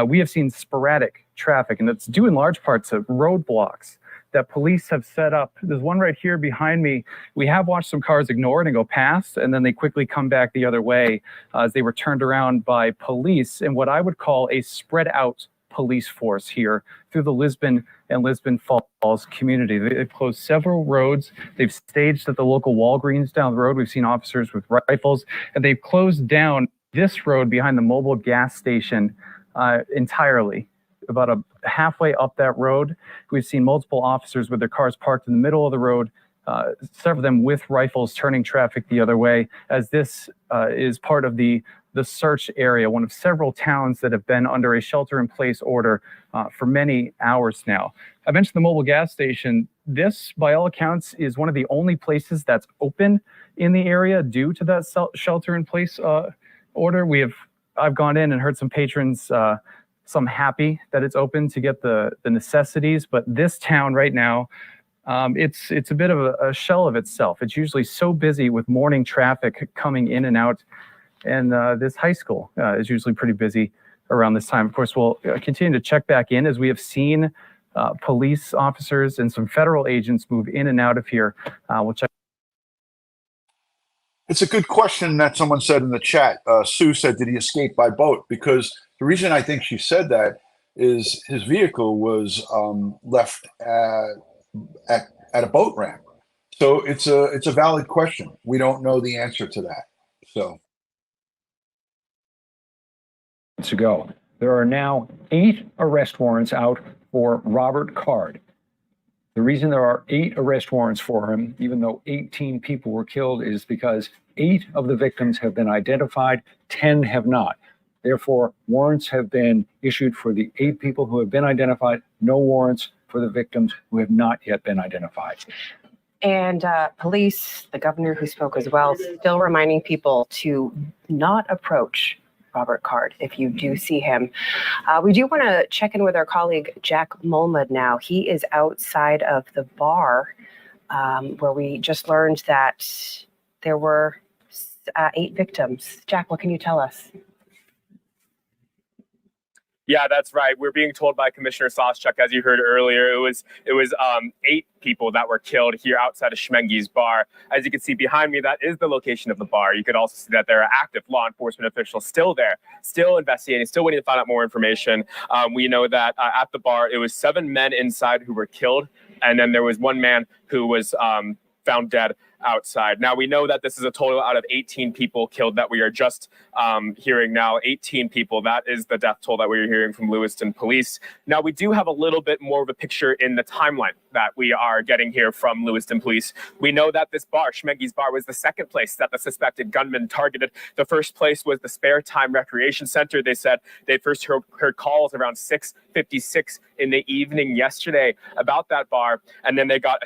[SPEAKER 17] We have seen sporadic traffic, and it's due in large part to roadblocks that police have set up. There's one right here behind me. We have watched some cars ignore it and go past, and then they quickly come back the other way as they were turned around by police in what I would call a spread out police force here through the Lisbon and Lisbon Falls community. They've closed several roads. They've staged at the local Walgreens down the road. We've seen officers with rifles, and they've closed down this road behind the mobile gas station entirely. About a halfway up that road, we've seen multiple officers with their cars parked in the middle of the road, several of them with rifles turning traffic the other way, as this is part of the search area, one of several towns that have been under a shelter-in-place order for many hours now. I mentioned the mobile gas station. This, by all accounts, is one of the only places that's open in the area due to that shelter-in-place order. I've gone in and heard some patrons, some happy that it's open to get the necessities, but this town right now, it's a bit of a shell of itself. It's usually so busy with morning traffic coming in and out, and this high school is usually pretty busy around this time. Of course, we'll continue to check back in as we have seen police officers and some federal agents move in and out of here. We'll check.
[SPEAKER 1] It's a good question that someone said in the chat. Sue said, did he escape by boat? Because the reason I think she said that is his vehicle was left at a boat ramp. So it's a valid question. We don't know the answer to that. So.
[SPEAKER 15] To go. There are now 8 arrest warrants out for Robert Card. The reason there are 8 arrest warrants for him, even though 18 people were killed, is because 8 of the victims have been identified, 10 have not. Therefore, warrants have been issued for the 8 people who have been identified, no warrants for the victims who have not yet been identified.
[SPEAKER 16] And police, the governor who spoke as well, still reminding people to not approach Robert Card if you do see him. We do want to check in with our colleague Jack Mulmud now. He is outside of the bar where we just learned that there were 8 victims. Jack, what can you tell us?
[SPEAKER 18] Yeah, that's right. We're being told by Commissioner Soschuk, as you heard earlier, it was 8 people that were killed here outside of Schmenge's bar. As you can see behind me, that is the location of the bar. You could also see that there are active law enforcement officials still there, still investigating, still waiting to find out more information. We know that at the bar, it was 7 men inside who were killed, and then there was 1 man who was found dead outside. Now, we know that this is a total out of 18 people killed that we are just hearing now. 18 people, that is the death toll that we're hearing from Lewiston Police. Now, we do have a little bit more of a picture in the timeline that we are getting here from Lewiston Police. We know that this bar, Schmeggy's Bar, was the second place that the suspected gunman targeted. The first place was the Spare Time Recreation Center. They said they first heard calls around 6:56 in the evening yesterday about that bar, and then they got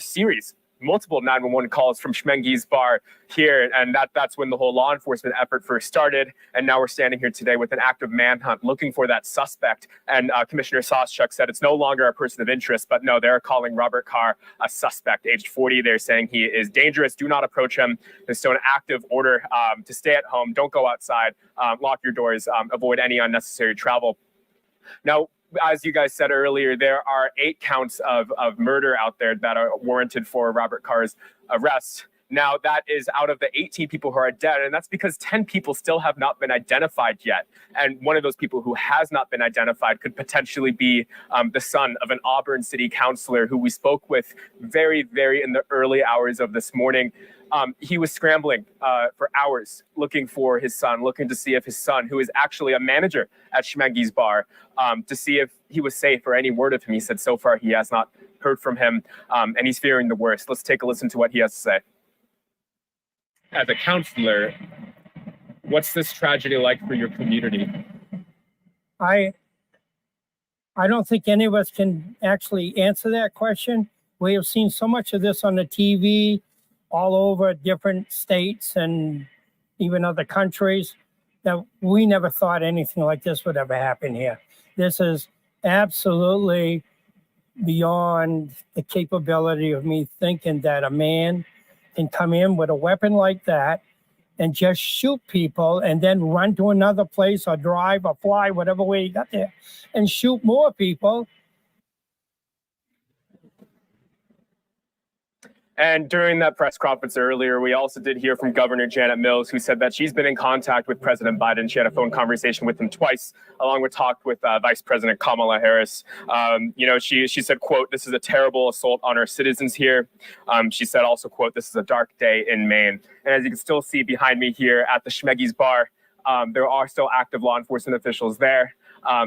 [SPEAKER 18] multiple 911 calls from Schmeggy's Bar here, and that's when the whole law enforcement effort first started. And now we're standing here today with an active manhunt looking for that suspect. And Commissioner Soschuk said it's no longer a person of interest, but no, they're calling Robert Carr a suspect, aged 40. They're saying he is dangerous. Do not approach him. There's still an active order to stay at home. Don't go outside. Lock your doors. Avoid any unnecessary travel. Now, as you guys said earlier, there are 8 counts of murder out there that are warranted for Robert Carr's arrest. Now, that is out of the 18 people who are dead, and that's because 10 people still have not been identified yet. And one of those people who has not been identified could potentially be the son of an Auburn city councilor who we spoke with very, very in the early hours of this morning. He was scrambling for hours looking for his son, looking to see if his son, who is actually a manager at Schmeggy's Bar, to see if he was safe or any word of him. He said so far he has not heard from him, and he's fearing the worst. Let's take a listen to what he has to say. As a counselor, what's this tragedy like for your community?
[SPEAKER 19] I don't think any of us can actually answer that question. We have seen so much of this on the TV all over different states and even other countries that we never thought anything like this would ever happen here. This is absolutely beyond the capability of me thinking that a man can come in with a weapon like that and just shoot people and then run to another place or drive or fly, whatever way he got there, and shoot more people.
[SPEAKER 18] And during that press conference earlier, we also did hear from Governor Janet Mills, who said that she's been in contact with President Biden. She had a phone conversation with him twice, along with talk with Vice President Kamala Harris. She said, quote, "This is a terrible assault on our citizens here." She said also, quote, "This is a dark day in Maine." And as you can still see behind me here at the Schmeggy's Bar, there are still active law enforcement officials there.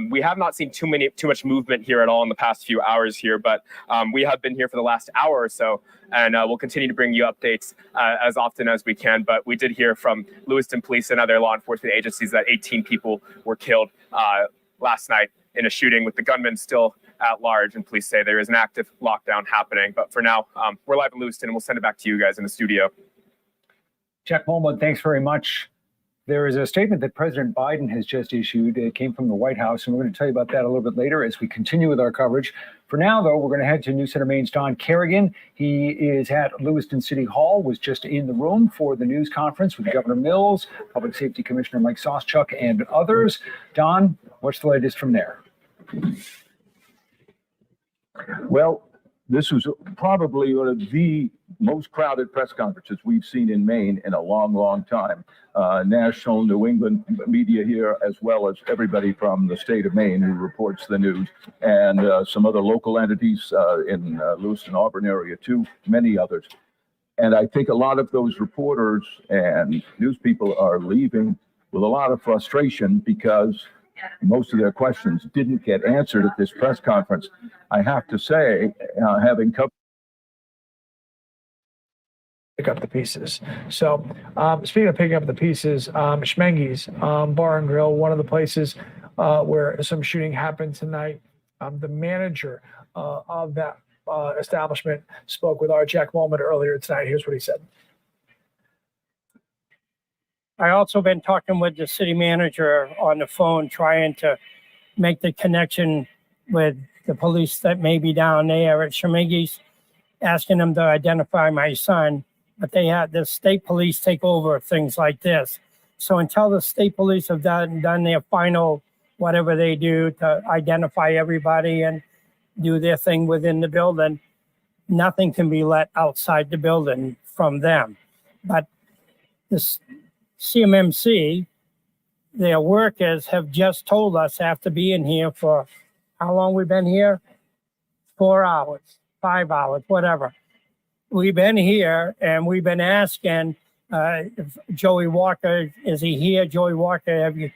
[SPEAKER 18] We have not seen too much movement here at all in the past few hours here, but we have been here for the last hour or so, and we'll continue to bring you updates as often as we can. But we did hear from Lewiston Police and other law enforcement agencies that 18 people were killed last night in a shooting, with the gunman still at large, and police say there is an active lockdown happening. But for now, we're live in Lewiston, and we'll send it back to you guys in the studio.
[SPEAKER 15] Jack Mulmud, thanks very much. There is a statement that President Biden has just issued. It came from the White House, and we're going to tell you about that a little bit later as we continue with our coverage. For now, though, we're going to head to News Center Maine's Don Kerrigan. He is at Lewiston City Hall, was just in the room for the news conference with Governor Mills, Public Safety Commissioner Mike Soschuk, and others. Don, what's the latest from there?
[SPEAKER 20] Well, this was probably one of the most crowded press conferences we've seen in Maine in a long, long time. National New England media here, as well as everybody from the state of Maine who reports the news, and some other local entities in Lewiston, Auburn area too, many others. And I think a lot of those reporters and news people are leaving with a lot of frustration because most of their questions didn't get answered at this press conference. I have to say, having covered
[SPEAKER 3] pick up the pieces. So speaking of picking up the pieces, Schmeggy's Bar and Grill, one of the places where some shooting happened tonight. The manager of that establishment spoke with our Jack Mulmud earlier tonight. Here's what he said.
[SPEAKER 19] I also been talking with the city manager on the phone, trying to make the connection with the police that may be down there at Schmeggy's, asking them to identify my son. But they had the state police take over things like this. So until the state police have done their final, whatever they do to identify everybody and do their thing within the building, nothing can be let outside the building from them. But this CMMC, their workers have just told us after being here for how long we've been here? 4 hours, 5 hours, whatever. we've been here and we've been asking, if Joey Walker, is he here? Joey Walker, have you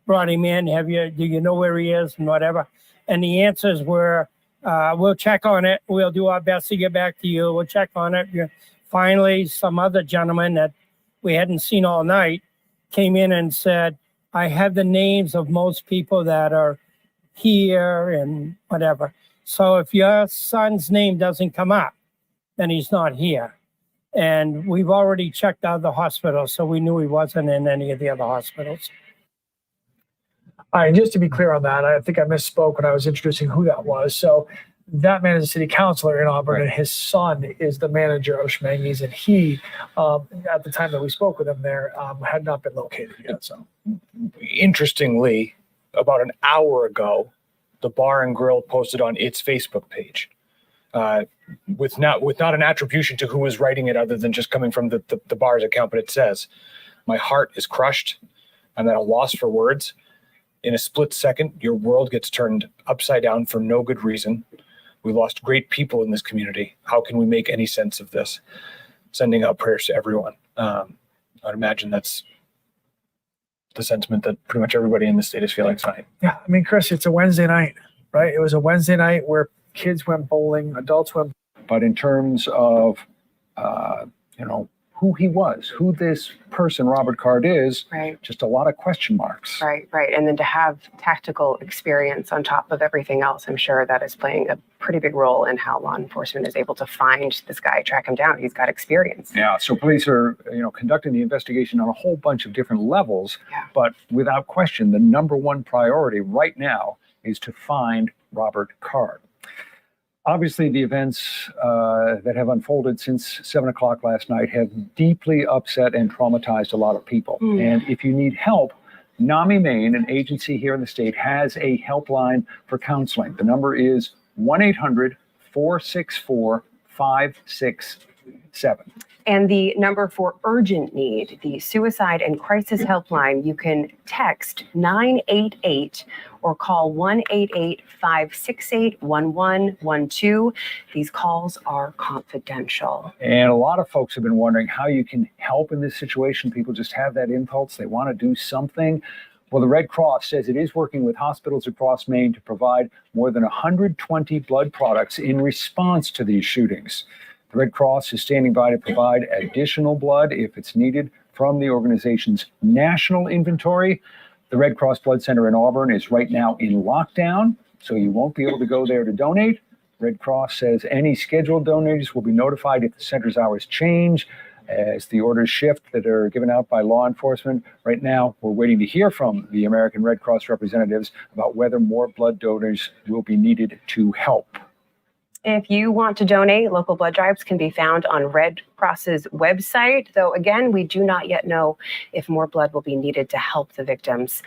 [SPEAKER 19] brought him in? Do you know where he is and whatever? And the answers were, we'll check on it. We'll do our best to get back to you. We'll check on it. Finally, some other gentleman that we hadn't seen all night came in and said, I have the names of most people that are here and whatever. So if your son's name doesn't come up, then he's not here. And we've already checked out the hospital, so we knew he wasn't in any of the other hospitals.
[SPEAKER 3] All right, just to be clear on that, I think I misspoke when I was introducing who that was. So that man is a city councilor in Auburn, and his son is the manager of Schmenge's, and he, at the time that we spoke with him there, had not been located yet. So,
[SPEAKER 15] Interestingly, about an hour ago, the Bar and Grill posted on its Facebook page, with not an attribution to who was writing it, other than just coming from the bar's account. But it says, "My heart is crushed. I'm at a loss for words. In a split second, your world gets turned upside down for no good reason. We lost great people in this community. How can we make any sense of this? Sending out prayers to everyone." I'd imagine that's the sentiment that pretty much everybody in the state is feeling tonight.
[SPEAKER 3] yeah, I mean, Chris, it's a Wednesday night, right? It was a Wednesday night where kids went bowling, adults went.
[SPEAKER 15] But in terms of, who he was, who this person, Robert Card, is,
[SPEAKER 16] Right.
[SPEAKER 15] just a lot of question marks.
[SPEAKER 16] Right. And then to have tactical experience on top of everything else, I'm sure that is playing a pretty big role in how law enforcement is able to find this guy, track him down. He's got experience.
[SPEAKER 15] Yeah, so police are, conducting the investigation on a whole bunch of different levels, but without question, the number one priority right now is to find Robert Card. Obviously, the events that have unfolded since 7 o'clock last night have deeply upset and traumatized a lot of people. And if you need help, NAMI Maine, an agency here in the state, has a helpline for counseling. The number is 1-800-464-5667.
[SPEAKER 16] And the number for urgent need, the Suicide and Crisis Helpline, you can text 988 or call 1-888-568-1112. These calls are confidential.
[SPEAKER 15] And a lot of folks have been wondering how you can help in this situation. People just have that impulse. They want to do something. Well, the Red Cross says it is working with hospitals across Maine to provide more than 120 blood products in response to these shootings. The Red Cross is standing by to provide additional blood if it's needed from the organization's national inventory. The Red Cross Blood Center in Auburn is right now in lockdown, so you won't be able to go there to donate. Red Cross says any scheduled donors will be notified if the center's hours change as the orders shift that are given out by law enforcement. Right now, we're waiting to hear from the American Red Cross representatives about whether more blood donors will be needed to help.
[SPEAKER 16] If you want to donate, local blood drives can be found on Red Cross's website, though again, we do not yet know if more blood will be needed to help the victims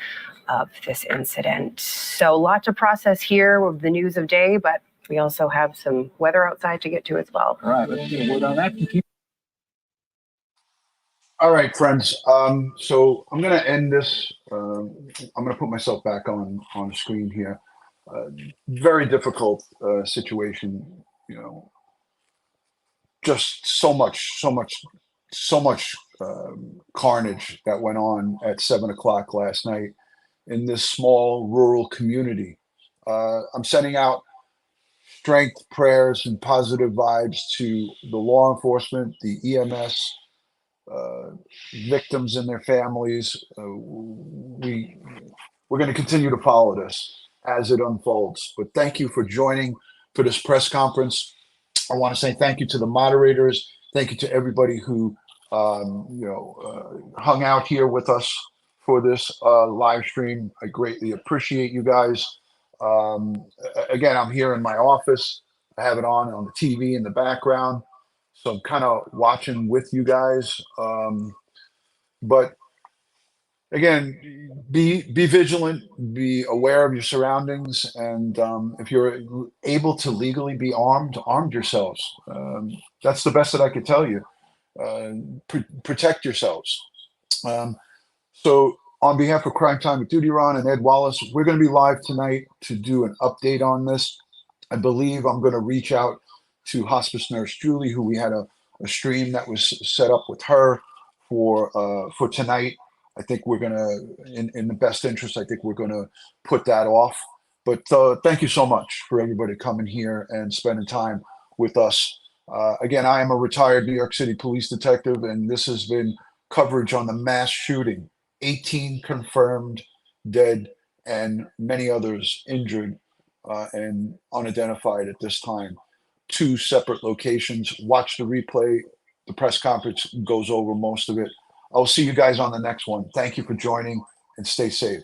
[SPEAKER 16] of this incident. So a lot to process here with the news of day, but we also have some weather outside to get to as well.
[SPEAKER 15] All right, let's get a word on that.
[SPEAKER 1] All right, friends. So I'm going to end this. I'm going to put myself back on the screen here. Very difficult situation, just so much carnage that went on at 7 o'clock last night in this small rural community. I'm sending out strength, prayers, and positive vibes to the law enforcement, the EMS, victims and their families. We're going to continue to follow this as it unfolds. But thank you for joining for this press conference. I want to say thank you to the moderators. Thank you to everybody who hung out here with us for this live stream. I greatly appreciate you guys. Again, I'm here in my office. I have it on the TV in the background, so I'm kind of watching with you guys. But again, be vigilant, be aware of your surroundings, and if you're able to legally be armed yourselves. That's the best that I could tell you. Protect yourselves. So on behalf of Crime Time with DutyRon and Ed Wallace, we're going to be live tonight to do an update on this. I believe I'm going to reach out to hospice nurse Julie, who we had a stream that was set up with her for tonight. I think we're gonna, in the best interest, I think we're gonna put that off. But thank you so much for everybody coming here and spending time with us. Again, I am a retired New York City police detective, and this has been coverage on the mass shooting, 18 confirmed dead and many others injured and unidentified at this time. 2 separate locations. Watch the replay. The press conference goes over most of it. I'll see you guys on the next one. Thank you for joining, and stay safe.